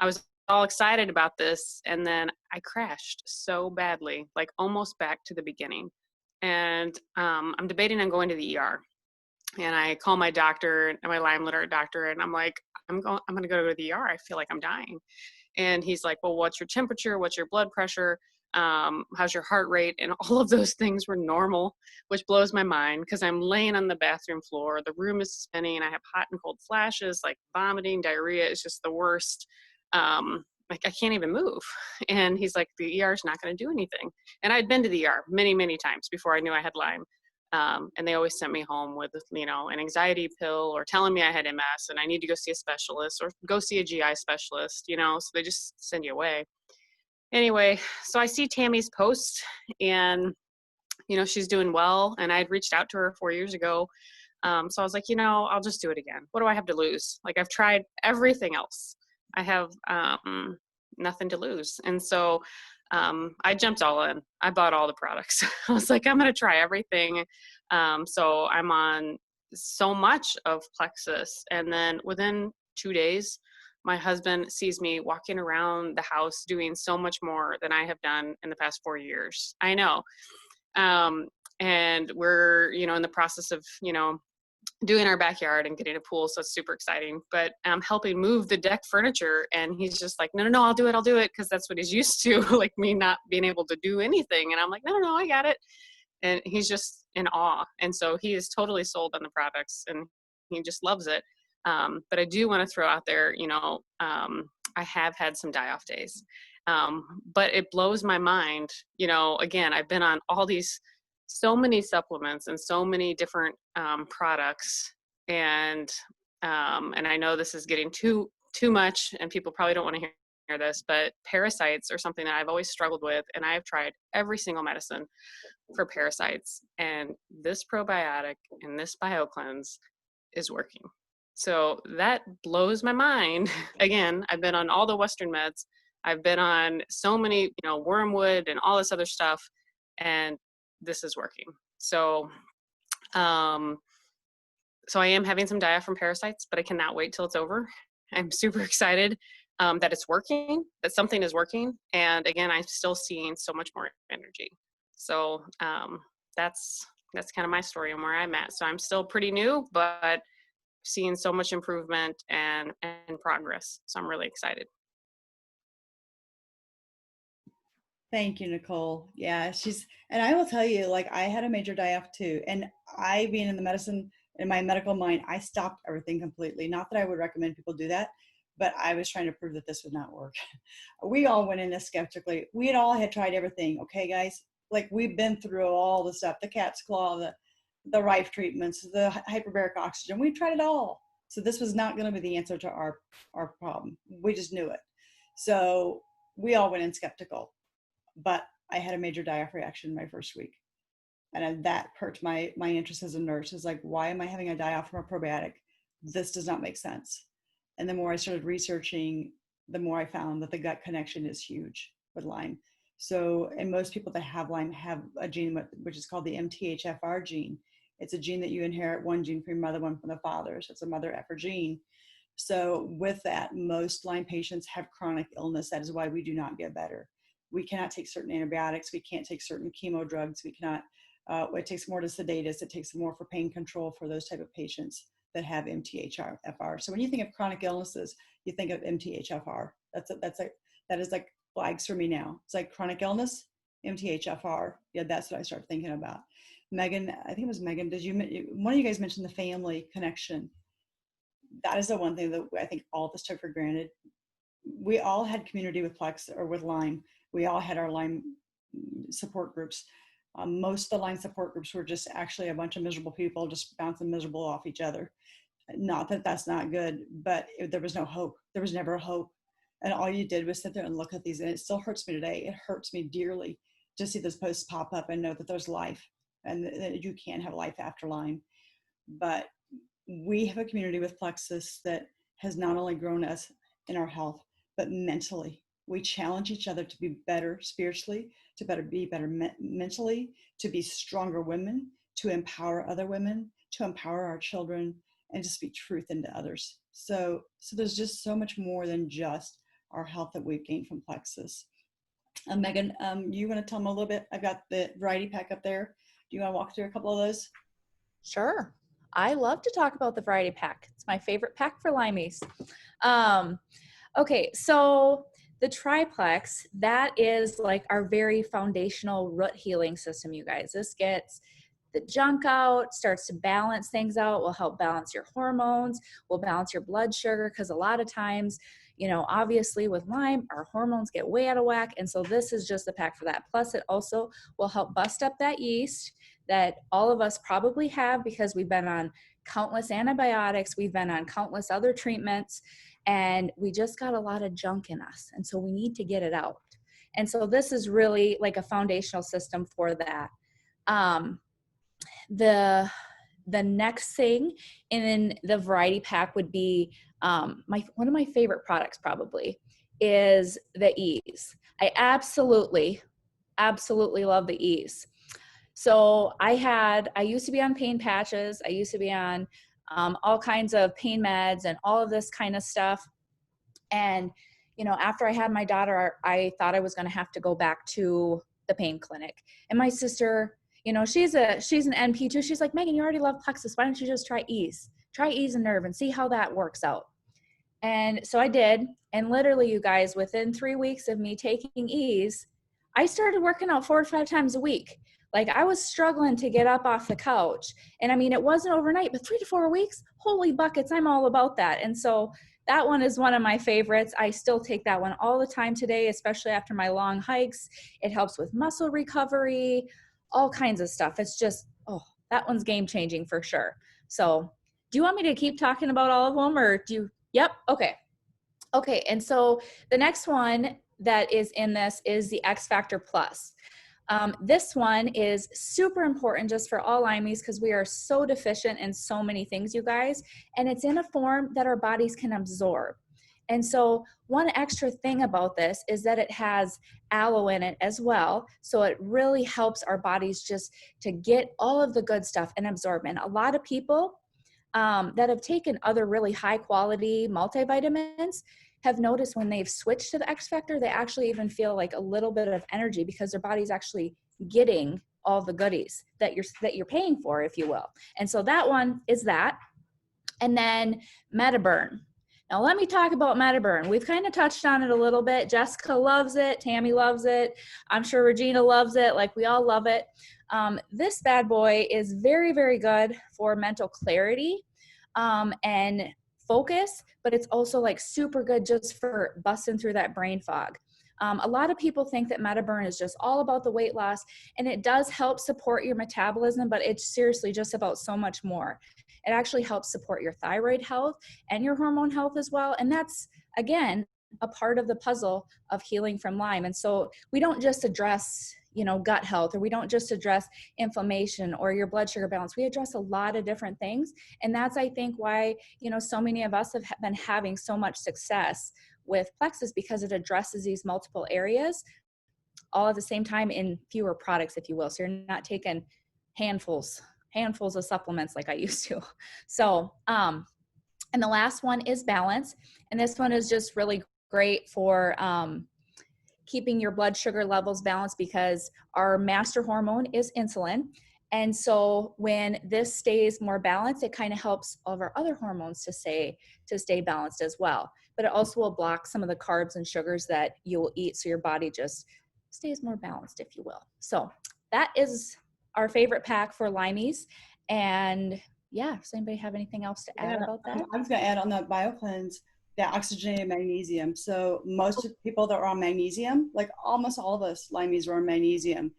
was all excited about this. And then I crashed so badly, almost back to the beginning. And I'm debating on going to the ER. And I call my doctor, my Lyme literate doctor, and I'm like, I'm going to go to the ER. I feel like I'm dying. And he's like, well, what's your temperature? What's your blood pressure? How's your heart rate? And all of those things were normal, which blows my mind because I'm laying on the bathroom floor. The room is spinning and I have hot and cold flashes, vomiting, diarrhea is just the worst. I can't even move. And he's like, the ER is not going to do anything. And I'd been to the ER many, many times before I knew I had Lyme. And they always sent me home with, an anxiety pill or telling me I had MS and I need to go see a specialist or go see a GI specialist, so they just send you away. Anyway, so I see Tammy's post and, she's doing well. And I'd reached out to her 4 years ago. So I was like, I'll just do it again. What do I have to lose? I've tried everything else. I have nothing to lose. And so I jumped all in. I bought all the products. I was like, I'm going to try everything. So I'm on so much of Plexus. And then within 2 days, my husband sees me walking around the house doing so much more than I have done in the past 4 years. I know. And we're, in the process of, doing our backyard and getting a pool. So it's super exciting, but I'm helping move the deck furniture. And he's just like, no, I'll do it. Cause that's what he's used to, me not being able to do anything. And I'm like, no, I got it. And he's just in awe. And so he is totally sold on the products and he just loves it. But I do want to throw out there, I have had some die-off days, but it blows my mind. Again, I've been on all these, so many supplements and so many different products, and I know this is getting too much, and people probably don't want to hear this, but parasites are something that I've always struggled with, and I have tried every single medicine for parasites, and this probiotic and this BioCleanse is working. So that blows my mind. Again, I've been on all the Western meds. I've been on so many, wormwood and all this other stuff, and this is working. So, so I am having some die-off from parasites, but I cannot wait till it's over. I'm super excited that it's working, that something is working. And again, I'm still seeing so much more energy. So that's kind of my story and where I'm at. So I'm still pretty new, but seen so much improvement and progress. So I'm really excited. Thank you, Nicole. Yeah, and I will tell you, like, I had a major die-off too. And I, being in the medicine, in my medical mind, I stopped everything completely. Not that I would recommend people do that, but I was trying to prove that this would not work. We all went in this skeptically. We had tried everything. Okay, guys, like, we've been through all the stuff, the cat's claw, the Rife treatments, the hyperbaric oxygen. We tried it all. So this was not going to be the answer to our problem. We just knew it. So we all went in skeptical. But I had a major die-off reaction my first week. And that hurt my interest as a nurse. Is like, why am I having a die-off from a probiotic? This does not make sense. And the more I started researching, the more I found that the gut connection is huge with Lyme. So, and most people that have Lyme have a gene which is called the MTHFR gene. It's a gene that you inherit, one gene from your mother, one from the father. So it's a mother effer gene. So with that, most Lyme patients have chronic illness. That is why we do not get better. We cannot take certain antibiotics. We can't take certain chemo drugs. We cannot, it takes more to sedate us. It takes more for pain control for those type of patients that have MTHFR. So when you think of chronic illnesses, you think of MTHFR. That is like flags for me now. It's like chronic illness, MTHFR. Yeah, that's what I start thinking about. Megan, I think it was Megan, one of you guys mentioned the family connection. That is the one thing that I think all of us took for granted. We all had community with Plexus or with Lyme. We all had our Lyme support groups. Most of the Lyme support groups were just actually a bunch of miserable people just bouncing miserable off each other. Not that that's not good, but there was no hope. There was never hope. And all you did was sit there and look at these, and it still hurts me today. It hurts me dearly to see those posts pop up and know that there's life and that you can have life after Lyme. But we have a community with Plexus that has not only grown us in our health, but mentally. We challenge each other to be better spiritually, to be better mentally, to be stronger women, to empower other women, to empower our children, and to speak truth into others. So there's just so much more than just our health that we've gained from Plexus. Megan, you want to tell them a little bit? I've got the variety pack up there. Do you want to walk through a couple of those? Sure. I love to talk about the variety pack. It's my favorite pack for Lymies. Okay, so the triplex, that is like our very foundational root healing system, you guys. This gets the junk out, starts to balance things out, will help balance your hormones, will balance your blood sugar, because a lot of times, you know, obviously with Lyme, our hormones get way out of whack, and so this is just the pack for that. Plus, it also will help bust up that yeast that all of us probably have because we've been on countless antibiotics, we've been on countless other treatments, and we just got a lot of junk in us, and so we need to get it out. And so this is really like a foundational system for that. The next thing in the variety pack would be one of my favorite products probably is the Ease. I absolutely love the Ease. So I used to be on pain patches. I used to be on all kinds of pain meds and all of this kind of stuff. And, you know, after I had my daughter, I thought I was going to have to go back to the pain clinic. And my sister, you know, she's an NP too. She's like, Megan, you already love Plexus. Why don't you just try Ease? Try Ease and Nerve and see how that works out. And so I did. And literally, you guys, within 3 weeks of me taking Ease, I started working out 4 or 5 times a week. Like, I was struggling to get up off the couch. And I mean, it wasn't overnight, but 3 to 4 weeks, holy buckets, I'm all about that. And so that one is one of my favorites. I still take that one all the time today, especially after my long hikes. It helps with muscle recovery, all kinds of stuff. It's just, oh, that one's game changing for sure. So do you want me to keep talking about all of them, or do you? Yep. Okay. Okay. And so the next one that is in this is the X Factor Plus. This one is super important just for all Lymies because we are so deficient in so many things, you guys, and it's in a form that our bodies can absorb. And so one extra thing about this is that it has aloe in it as well. So it really helps our bodies just to get all of the good stuff and absorb. And a lot of people that have taken other really high quality multivitamins have noticed when they've switched to the X Factor, they actually even feel like a little bit of energy because their body's actually getting all the goodies that you're paying for, if you will. And so that one is that. And then Metaburn. Now let me talk about Metaburn. We've kind of touched on it a little bit. Jessica loves it. Tammy loves it. I'm sure Regina loves it. Like, we all love it. This bad boy is very, very good for mental clarity and focus, but it's also like super good just for busting through that brain fog. A lot of people think that Metaburn is just all about the weight loss, and it does help support your metabolism, but it's seriously just about so much more. It actually helps support your thyroid health and your hormone health as well. And that's, again, a part of the puzzle of healing from Lyme. And so we don't just address, gut health, or we don't just address inflammation or your blood sugar balance. We address a lot of different things. And that's, I think, why, so many of us have been having so much success with Plexus, because it addresses these multiple areas all at the same time in fewer products, if you will. So you're not taking handfuls of supplements like I used to. So, and the last one is balance. And this one is just really great for keeping your blood sugar levels balanced, because our master hormone is insulin. And so when this stays more balanced, it kind of helps all of our other hormones to stay balanced as well. But it also will block some of the carbs and sugars that you will eat, so your body just stays more balanced, if you will. So that is our favorite pack for Lymies. And yeah, does anybody have anything else to add about that? I was going to add on that BioCleanse, the oxygenated magnesium. So most people that are on magnesium, like almost all of us Lymies were on magnesium.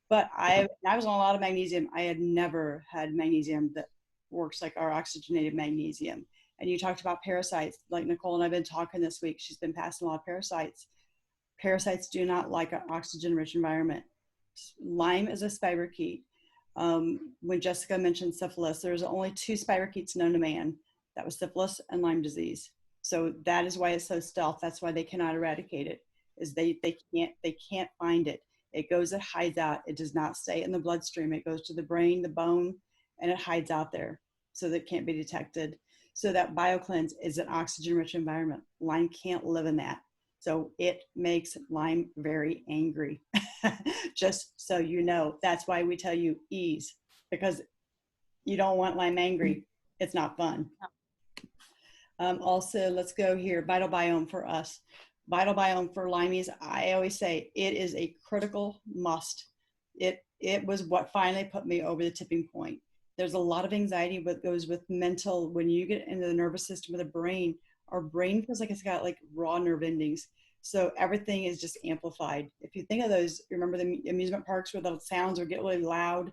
But I was on a lot of magnesium. I had never had magnesium that works like our oxygenated magnesium. And you talked about parasites, like Nicole and I've been talking this week. She's been passing a lot of parasites. Parasites do not like an oxygen-rich environment. Lyme is a spirochete. When Jessica mentioned syphilis, there's only 2 spirochetes known to man. That was syphilis and Lyme disease. So that is why it's so stealth. That's why they cannot eradicate it, is they can't find it. It goes, it hides out. It does not stay in the bloodstream. It goes to the brain, the bone, and it hides out there so that it can't be detected. So that BioCleanse is an oxygen-rich environment. Lyme can't live in that. So it makes Lyme very angry. Just so you know, that's why we tell you ease, because you don't want Lyme angry. It's not fun. Also, let's go here. Vital Biome for us. Vital Biome for Lymies, I always say it is a critical must. It was what finally put me over the tipping point. There's a lot of anxiety that goes with mental. When you get into the nervous system of the brain, our brain feels like it's got like raw nerve endings. So everything is just amplified. If you think of those, remember the amusement parks where the sounds would get really loud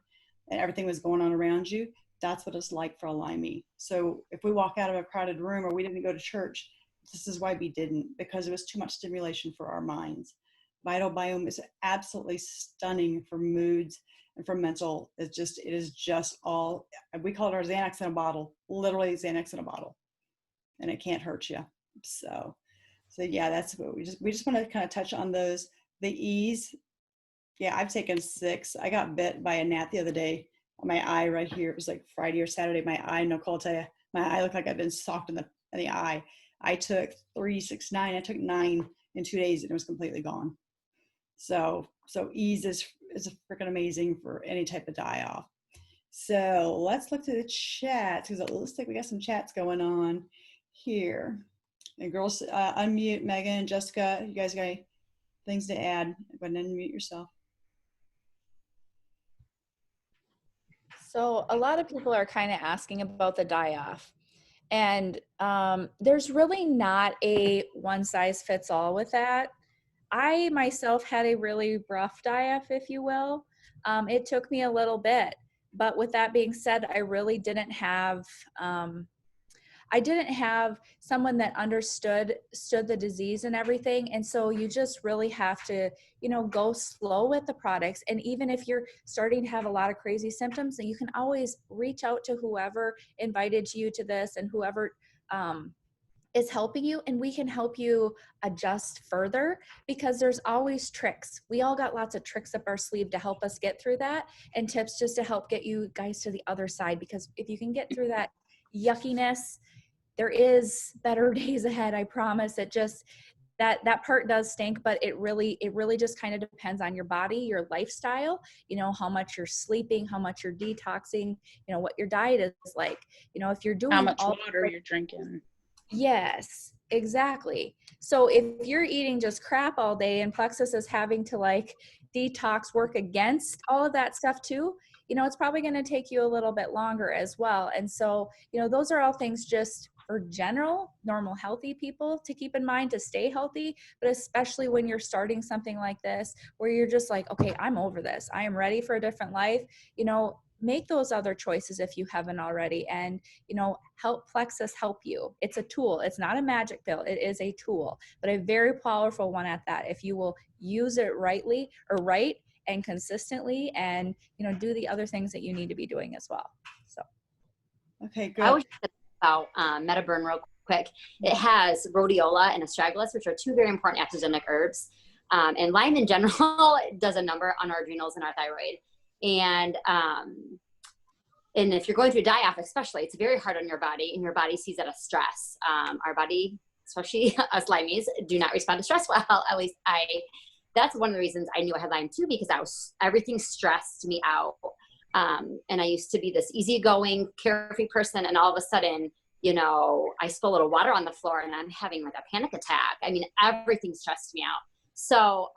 and everything was going on around you? That's what it's like for a Lymie. So if we walk out of a crowded room, or we didn't go to church, this is why we didn't, because it was too much stimulation for our minds. Vital Biome is absolutely stunning for moods and for mental. It is just all, we call it our Xanax in a bottle, literally Xanax in a bottle, and it can't hurt you. So yeah, that's what we just want to kind of touch on those. The ease. Yeah, I've taken 6. I got bit by a gnat the other day on my eye right here. It was like Friday or Saturday. My eye, Nicole will tell you, my eye looked like I'd been socked in the eye. I took 3, 6, 9. I took 9 in 2 days, and it was completely gone. So ease is freaking amazing for any type of die off. So let's look to the chat, because it looks like we got some chats going on here. And girls, unmute. Megan, Jessica, you guys got any things to add? Go ahead and unmute yourself. So a lot of people are kind of asking about the die-off. And there's really not a one-size-fits-all with that. I myself had a really rough die-off, if you will. It took me a little bit. But with that being said, I really didn't have someone that understood the disease and everything. And so you just really have to, go slow with the products. And even if you're starting to have a lot of crazy symptoms, then you can always reach out to whoever invited you to this and whoever is helping you, and we can help you adjust further, because there's always tricks. We all got lots of tricks up our sleeve to help us get through that, and tips just to help get you guys to the other side. Because if you can get through that yuckiness, there is better days ahead, I promise. that part does stink, but it really just kind of depends on your body, your lifestyle, how much you're sleeping, how much you're detoxing, what your diet is like. If you're doing How much all water you're drinking. Yes, exactly. So if you're eating just crap all day and Plexus is having to like detox work against all of that stuff too, it's probably going to take you a little bit longer as well. And so, those are all things just for general, normal, healthy people to keep in mind to stay healthy, but especially when you're starting something like this, where you're just like, okay, I'm over this. I am ready for a different life. Make those other choices if you haven't already, and help Plexus help you. It's a tool. It's not a magic pill. It is a tool, but a very powerful one at that, if you will use it rightly or right and consistently, and do the other things that you need to be doing as well. So Okay, I good. was just about Metaburn real quick. It has rhodiola and astragalus, which are two very important adaptogenic herbs. And Lyme in general does a number on our adrenals and our thyroid. And if you're going through a die-off, especially, it's very hard on your body, and your body sees that as stress. Our body, especially us Lymies, do not respond to stress well. At least that's one of the reasons I knew I had Lyme too, because everything stressed me out. And I used to be this easygoing, carefree person, and all of a sudden, I spill a little water on the floor and I'm having like a panic attack. I mean, everything stressed me out. So,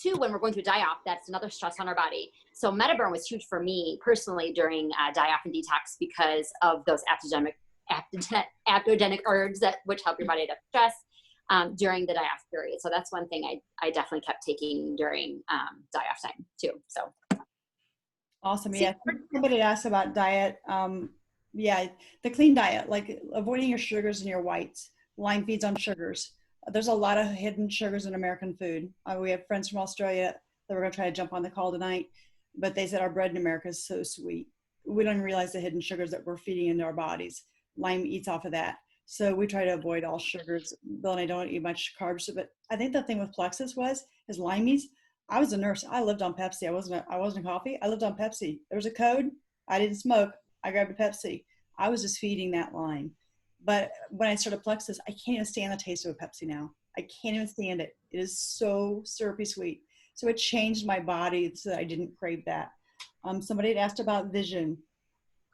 two, when we're going through die-off, that's another stress on our body. So Metaburn was huge for me personally during die-off and detox, because of those adaptogenic herbs which help your body to stress during the die-off period. So that's one thing I definitely kept taking during die-off time too. So Awesome. Yeah. Somebody asked about diet. Yeah, the clean diet, like avoiding your sugars and your whites. Lyme feeds on sugars. There's a lot of hidden sugars in American food. We have friends from Australia that were going to try to jump on the call tonight, but they said our bread in America is so sweet. We don't even realize the hidden sugars that we're feeding into our bodies. Lyme eats off of that. So we try to avoid all sugars. Bill and I don't eat much carbs, but I think the thing with Plexus is Lymies. I was a nurse. I lived on Pepsi. I wasn't coffee. I lived on Pepsi. There was a code. I didn't smoke. I grabbed a Pepsi. I was just feeding that line. But when I started Plexus, I can't even stand the taste of a Pepsi now. I can't even stand it. It is so syrupy sweet. So it changed my body so that I didn't crave that. Somebody had asked about vision.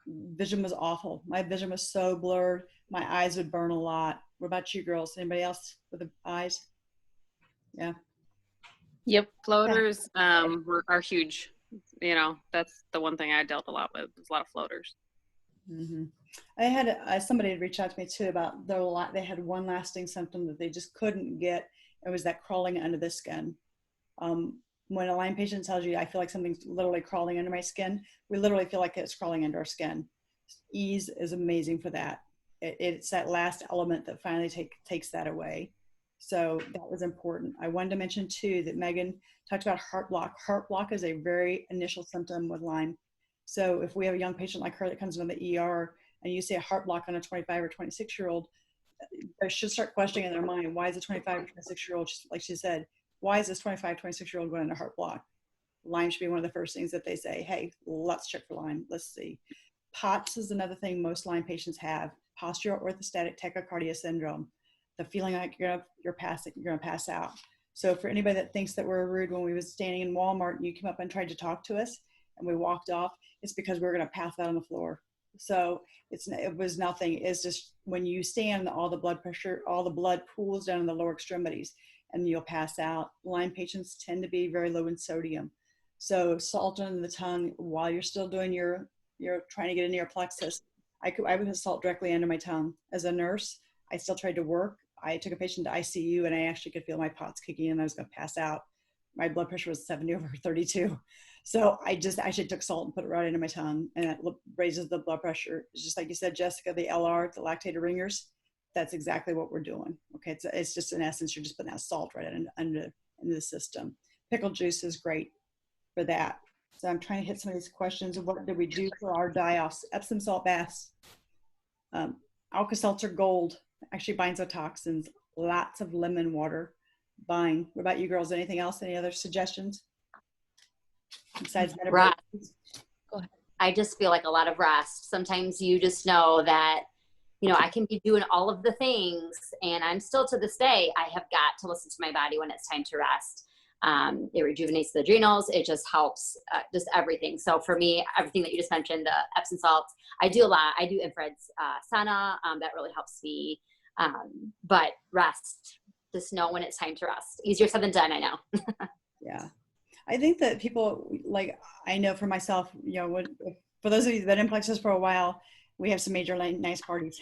Vision was awful. My vision was so blurred. My eyes would burn a lot. What about you girls? Anybody else with the eyes? Yeah. Yep. Floaters are huge. That's the one thing I dealt a lot with. There's a lot of floaters. Mm-hmm. I had somebody had reached out to me too about they had one lasting symptom that they just couldn't get. It was that crawling under the skin. When a Lyme patient tells you, I feel like something's literally crawling under my skin, we literally feel like it's crawling under our skin. Ease is amazing for that. It's that last element that finally takes that away. So that was important. I wanted to mention too that Megan talked about heart block. Heart block is a very initial symptom with Lyme. So if we have a young patient like her that comes into the ER and you see a heart block on a 25 or 26-year-old, they should start questioning in their mind, why is a 25 or 26-year-old, like she said, why is this 25, 26-year-old going into heart block? Lyme should be one of the first things that they say, hey, let's check for Lyme. Let's see. POTS is another thing most Lyme patients have, postural orthostatic tachycardia syndrome, the feeling like you're gonna pass out. So for anybody that thinks that we're rude when we was standing in Walmart and you came up and tried to talk to us and we walked off, it's because we're gonna pass out on the floor. So it was nothing. It's just when you stand, all the blood pools down in the lower extremities and you'll pass out. Lyme patients tend to be very low in sodium. So salt under the tongue while you're still doing you're trying to get into your plexus. I would put salt directly under my tongue. As a nurse, I still tried to work. I took a patient to ICU and I actually could feel my POTS kicking in. I was going to pass out. My blood pressure was 70/32. So I just actually took salt and put it right into my tongue, and it raises the blood pressure. It's just like you said, Jessica, the LR, the lactated ringers, that's exactly what we're doing. Okay, it's just in essence, you're just putting that salt right into the system. Pickle juice is great for that. So I'm trying to hit some of these questions. What do we do for our die-offs? Epsom salt baths. Alka-Seltzer Gold actually binds the toxins. Lots of lemon water bind. What about you girls? Anything else? Any other suggestions? Besides Rest. Go ahead. I just feel like a lot of rest. Sometimes you just know that you know, I can be doing all of the things and I'm still, to this day, I have got to listen to my body when it's time to rest. It rejuvenates the adrenals. It just helps, just everything. So for me, everything that you just mentioned, the Epsom salts, I do a lot. I do infrared sauna. That really helps me. But rest, just know when it's time to rest. Easier said than done, I know. Yeah. I think that people, like, I know for myself, you know, for those of you that have been in Plexus for a while, we have some major nice parties.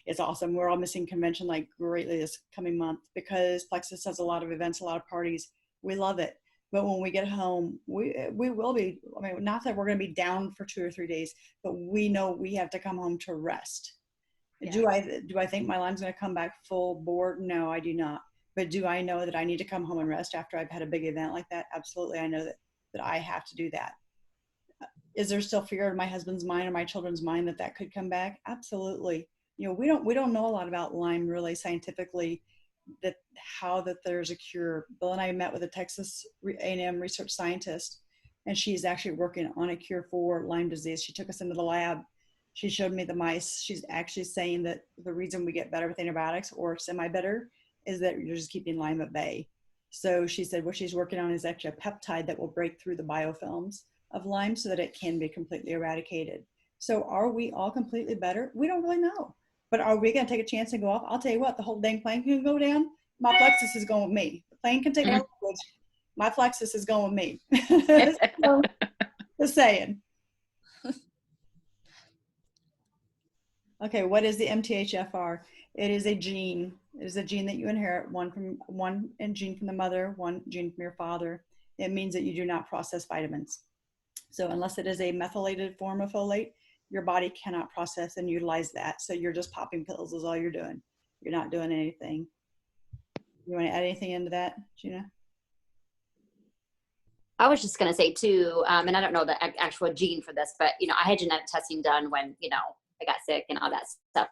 It's awesome. We're all missing convention like greatly this coming month because Plexus has a lot of events, a lot of parties. We love it. But when we get home, we will be, I mean, not that we're going to be down for 2 or 3 days, but we know we have to come home to rest. Yeah. Do I think my Lyme's going to come back full board? No, I do not. But do I know that I need to come home and rest after I've had a big event like that? Absolutely. I know that I have to do that. Is there still fear in my husband's mind or my children's mind that could come back? Absolutely. You know, we don't know a lot about Lyme really scientifically, that there's a cure. Bill and I met with a Texas A&M research scientist, and she's actually working on a cure for Lyme disease. She took us into the lab. She showed me the mice. She's actually saying that the reason we get better with antibiotics or semi-better is that you're just keeping Lyme at bay. So she said what she's working on is actually a peptide that will break through the biofilms of Lyme so that it can be completely eradicated. So are we all completely better? We don't really know. But are we going to take a chance and go off? I'll tell you what, the whole dang plane can go down. My Plexus is going with me. The plane can take off. My Plexus is going with me. So, just saying. Okay, what is the MTHFR? It is a gene. It is a gene that you inherit, one gene from the mother, one gene from your father. It means that you do not process vitamins. So unless it is a methylated form of folate, your body cannot process and utilize that. So you're just popping pills is all you're doing. You're not doing anything. You want to add anything into that, Gina? I was just going to say too, and I don't know the actual gene for this, but, you know, I had genetic testing done when, you know, I got sick and all that stuff.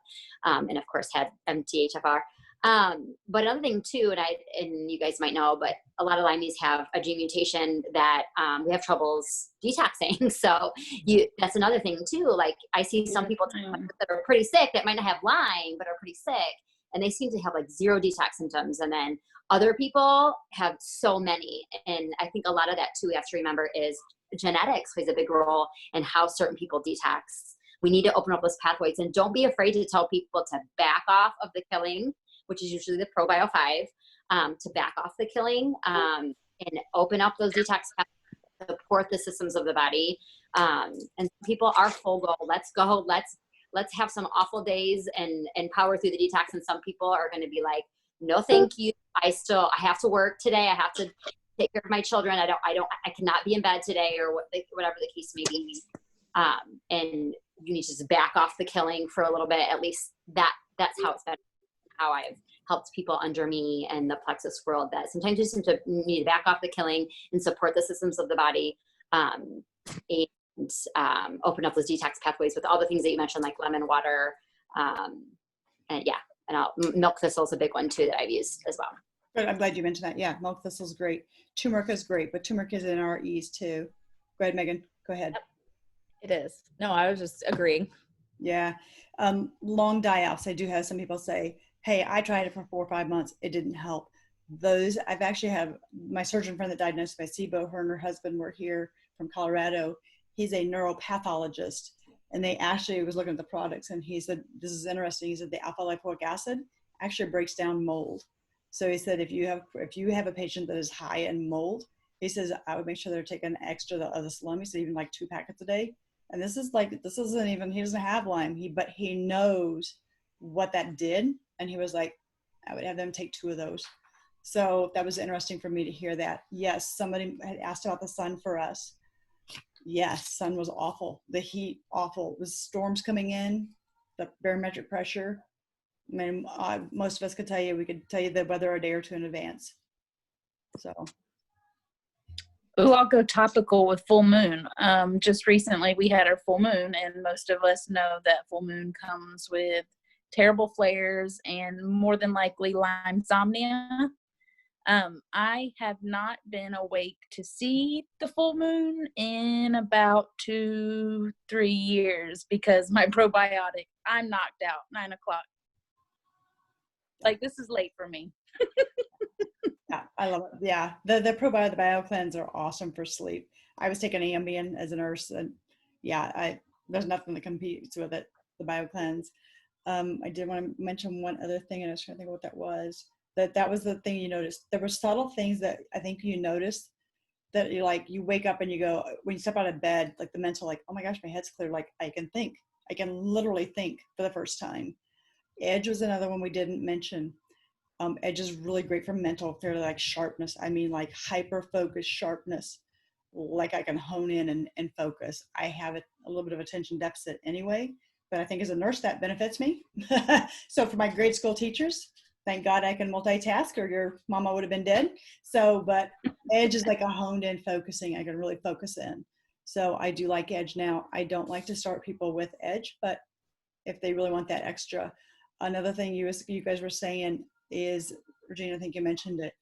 And of course had MTHFR. But another thing too, and you guys might know, but a lot of Lymies have a gene mutation that we have troubles detoxing. So that's another thing too. Like I see some people that are pretty sick that might not have Lyme, but are pretty sick, and they seem to have like zero detox symptoms. And then other people have so many. And I think a lot of that too, we have to remember is genetics plays a big role in how certain people detox. We need to open up those pathways, and don't be afraid to tell people to back off of the killing, which is usually the ProBio 5, to back off the killing and open up those detox pathways, support the systems of the body. And people are full go. Let's go. Let's have some awful days and power through the detox. And some people are going to be like, no, thank you. I have to work today. I have to take care of my children. I cannot be in bed today, or whatever the case may be. And you need to just back off the killing for a little bit. At least that's how it's been, how I've helped people under me and the Plexus world, that sometimes you just need to back off the killing and support the systems of the body, and open up those detox pathways with all the things that you mentioned, like lemon water. Milk thistle is a big one too that I've used as well. Good. I'm glad you mentioned that. Yeah, milk thistle is great. Turmeric is great, but turmeric is in our E's too. Go ahead, Megan. Go ahead. Yep. It is. No, I was just agreeing. Yeah. Long die-offs. I do have some people say, hey, I tried it for 4 or 5 months. It didn't help. I've actually had my surgeon friend that diagnosed by SIBO, her and her husband were here from Colorado. He's a neuropathologist, and they actually was looking at the products, and he said, this is interesting. He said the alpha lipoic acid actually breaks down mold. So he said, if you have a patient that is high in mold, he says, I would make sure they're taking extra of the salami, so even like 2 packets a day. And this isn't even, he doesn't have Lyme, but he knows what that did. And he was like, I would have them take 2 of those. So that was interesting for me to hear that. Yes, somebody had asked about the sun for us. Yes, sun was awful. The heat, awful. It was storms coming in, the barometric pressure. I mean, most of us could tell you, we could tell you the weather a day or 2 in advance. So. Oh, I'll go topical with full moon. Just recently we had our full moon, and most of us know that full moon comes with terrible flares and more than likely Lyme insomnia. I have not been awake to see the full moon in about 2-3 years because my probiotic, I'm knocked out 9 o'clock. Like, this is late for me. Yeah, I love it. Yeah, the probiotic, the BioCleanse are awesome for sleep. I was taking Ambien as a nurse, and yeah, there's nothing that competes with it. The BioCleanse. I did want to mention one other thing, and I was trying to think of what that was. That was the thing you noticed. There were subtle things that I think you noticed that you like. You wake up and you go when you step out of bed, like the mental, like, oh my gosh, my head's clear. Like I can think. I can literally think for the first time. Edge was another one we didn't mention. Edge is really great for mental, fairly like sharpness. I mean, like hyper focus sharpness. Like I can hone in and focus. I have a little bit of attention deficit anyway, but I think as a nurse that benefits me. So for my grade school teachers, thank God I can multitask, or your mama would have been dead. So, but Edge is like a honed in focusing. I can really focus in. So I do like Edge now. I don't like to start people with Edge, but if they really want that extra. Another thing you guys were saying is, Regina, I think you mentioned it.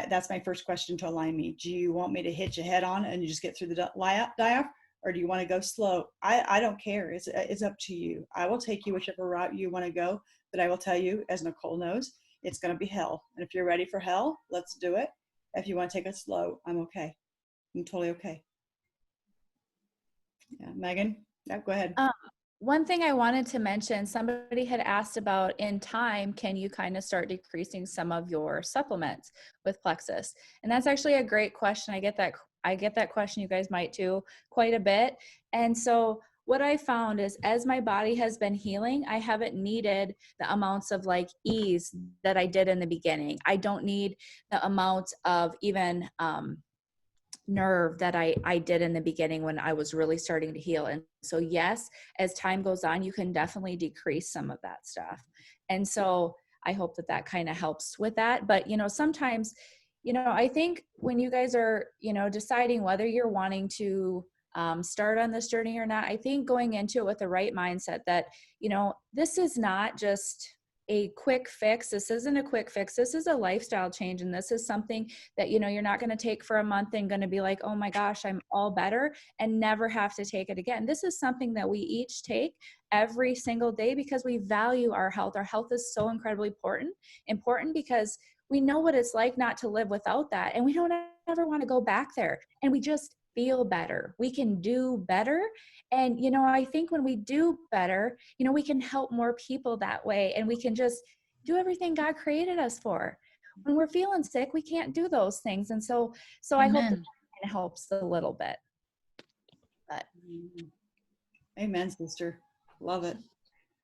That's my first question to a Lyme. Do you want me to hit your head on and you just get through the diaph, or do you want to go slow? I don't care. It's up to you. I will take you whichever route you want to go, but I will tell you, as Nicole knows, it's going to be hell. And if you're ready for hell, let's do it. If you want to take it slow, I'm okay. I'm totally okay. Yeah, Megan, yeah, go ahead. One thing I wanted to mention, somebody had asked about in time, can you kind of start decreasing some of your supplements with Plexus? And that's actually a great question. I get that question, you guys might too, quite a bit. And so what I found is as my body has been healing, I haven't needed the amounts of like ease that I did in the beginning. I don't need the amount of even nerve that I did in the beginning when I was really starting to heal. And so yes, as time goes on, you can definitely decrease some of that stuff. And so I hope that kind of helps with that. But sometimes, I think when you guys are, deciding whether you're wanting to start on this journey or not, I think going into it with the right mindset that, this is not just a quick fix. This isn't a quick fix. This is a lifestyle change. And this is something that, you're not going to take for a month and going to be like, oh my gosh, I'm all better, and never have to take it again. This is something that we each take every single day because we value our health. Our health is so incredibly important because we know what it's like not to live without that. And we don't ever want to go back there. And we just feel better. We can do better. And, I think when we do better, we can help more people that way. And we can just do everything God created us for. When we're feeling sick, we can't do those things. And so I hope that kind of helps a little bit. But. Amen, sister. Love it.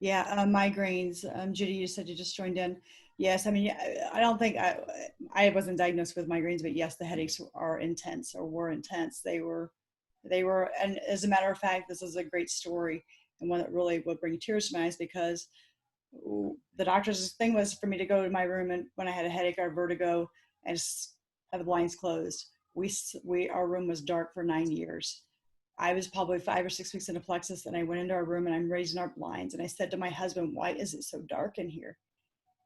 Yeah, migraines. Judy, you said you just joined in. Yes, I mean, I don't think I wasn't diagnosed with migraines, but yes, the headaches are intense, or were intense. They were, and as a matter of fact, this is a great story, and one that really would bring tears to my eyes, because the doctor's thing was for me to go to my room, and when I had a headache or vertigo, and just have the blinds closed. Our room was dark for 9 years. I was probably 5 or 6 weeks into Plexus, and I went into our room and I'm raising our blinds, and I said to my husband, why is it so dark in here?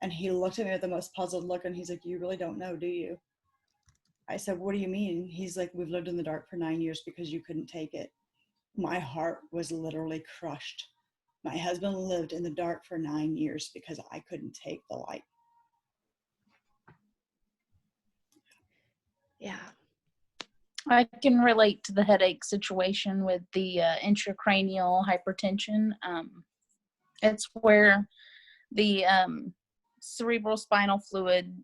And he looked at me with the most puzzled look, and he's like, you really don't know, do you? I said, what do you mean? He's like, we've lived in the dark for 9 years because you couldn't take it. My heart was literally crushed. My husband lived in the dark for 9 years because I couldn't take the light. Yeah. I can relate to the headache situation with the intracranial hypertension. It's where the cerebral spinal fluid.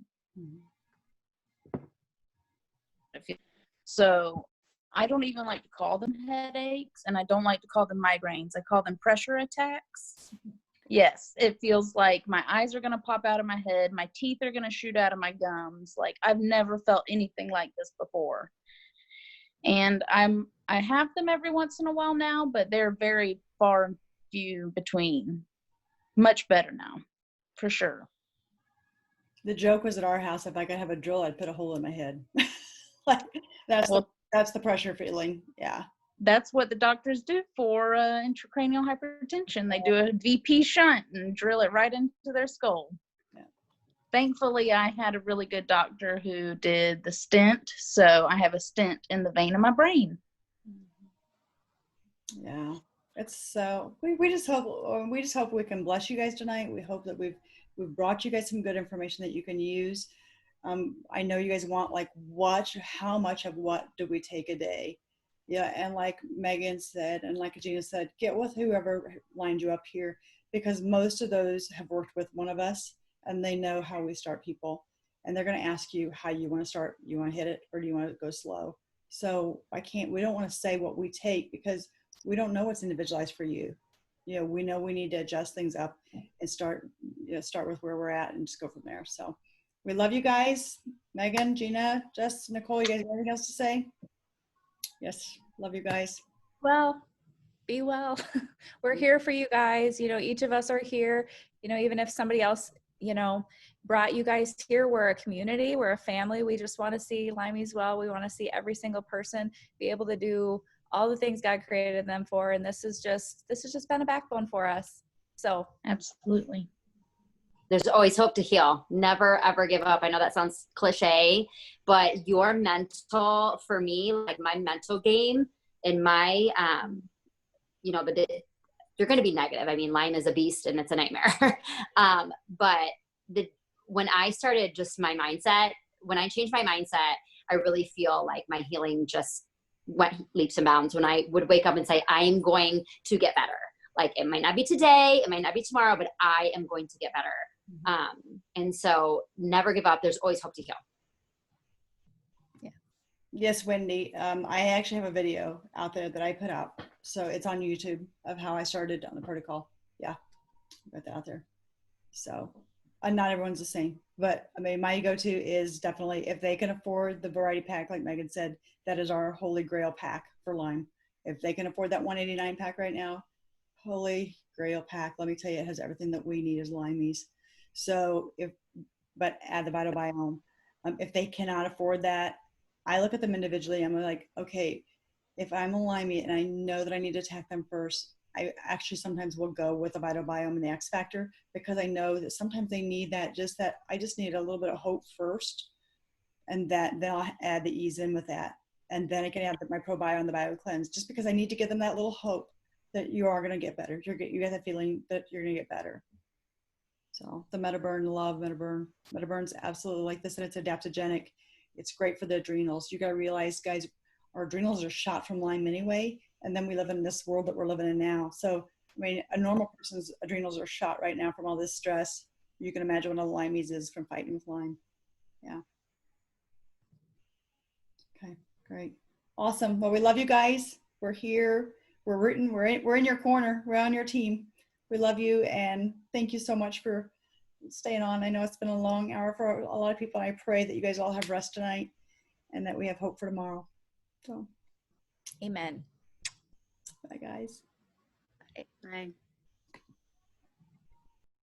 So I don't even like to call them headaches, and I don't like to call them migraines. I call them pressure attacks. Yes, it feels like my eyes are going to pop out of my head. My teeth are going to shoot out of my gums. Like, I've never felt anything like this before. And I have them every once in a while now, but they're very far and few between. Much better now, for sure. The joke was at our house, if I could have a drill, I'd put a hole in my head. Like, that's the pressure feeling. Yeah. That's what the doctors do for intracranial hypertension. They do a VP shunt and drill it right into their skull. Yeah. thankfully, I had a really good doctor who did the stent. So I have a stent in the vein of my brain. Yeah, it's so we just hope we can bless you guys tonight. We hope that we've brought you guys some good information that you can use. I know you guys want like how much of what do we take a day? Yeah, and like Megan said, and like Gina said, get with whoever lined you up here, because most of those have worked with one of us and they know how we start people, and they're going to ask you how you want to start. You want to hit it or do you want to go slow? So we don't want to say what we take because we don't know what's individualized for you. You know, we know we need to adjust things up and start with where we're at and just go from there. So we love you guys. Megan, Gina, Jess, Nicole, you guys have anything else to say? Yes, love you guys. Well, be well. We're here for you guys. You know, each of us are here. You know, even if somebody else, you know, brought you guys here, we're a community, we're a family. We just want to see Lymies well. We want to see every single person be able to do all the things God created them for. And this has just been a backbone for us. So Absolutely. There's always hope to heal. Never, ever give up. I know that sounds cliche, but your mental, for me, like my mental game and my, you know, but they're going to be negative. I mean, Lyme is a beast and it's a nightmare. But when I started just my mindset, when I changed my mindset, I really feel like my healing just went leaps and bounds when I would wake up and say, I'm going to get better. Like it might not be today, it might not be tomorrow, but I am going to get better. And so never give up. There's always hope to heal. Yeah. Yes, Wendy. I actually have a video out there that I put out. So it's on YouTube of how I started on the protocol. Yeah, got that out there. So not everyone's the same, but I mean, my go-to is definitely if they can afford the variety pack, like Megan said, that is our holy grail pack for Lyme. If they can afford that 189 pack right now, holy grail pack, let me tell you, it has everything that we need as Lymies. So but add the vital biome. If they cannot afford that, I look at them individually. I'm like, okay, if I'm a Lymie and I know that I need to attack them first, I actually sometimes will go with the vital biome and the X factor, because I know that sometimes they need that I just need a little bit of hope first, and then I'll add the ease in with that. And then I can add my ProBio and the Bio Cleanse, just because I need to give them that little hope that you are going to get better. You get that feeling that you're going to get better. So the MetaBurn, love MetaBurn. MetaBurn's absolutely like this, and it's adaptogenic. It's great for the adrenals. You got to realize, guys, our adrenals are shot from Lyme anyway, and then we live in this world that we're living in now. So, I mean, a normal person's adrenals are shot right now from all this stress. You can imagine what a Lymies is from fighting with Lyme. Yeah. Okay, great. Awesome. Well, we love you guys. We're here. We're rooting. We're in your corner. We're on your team. We love you, and thank you so much for staying on. I know it's been a long hour for a lot of people. I pray that you guys all have rest tonight and that we have hope for tomorrow. So, amen. bye, guys. Bye.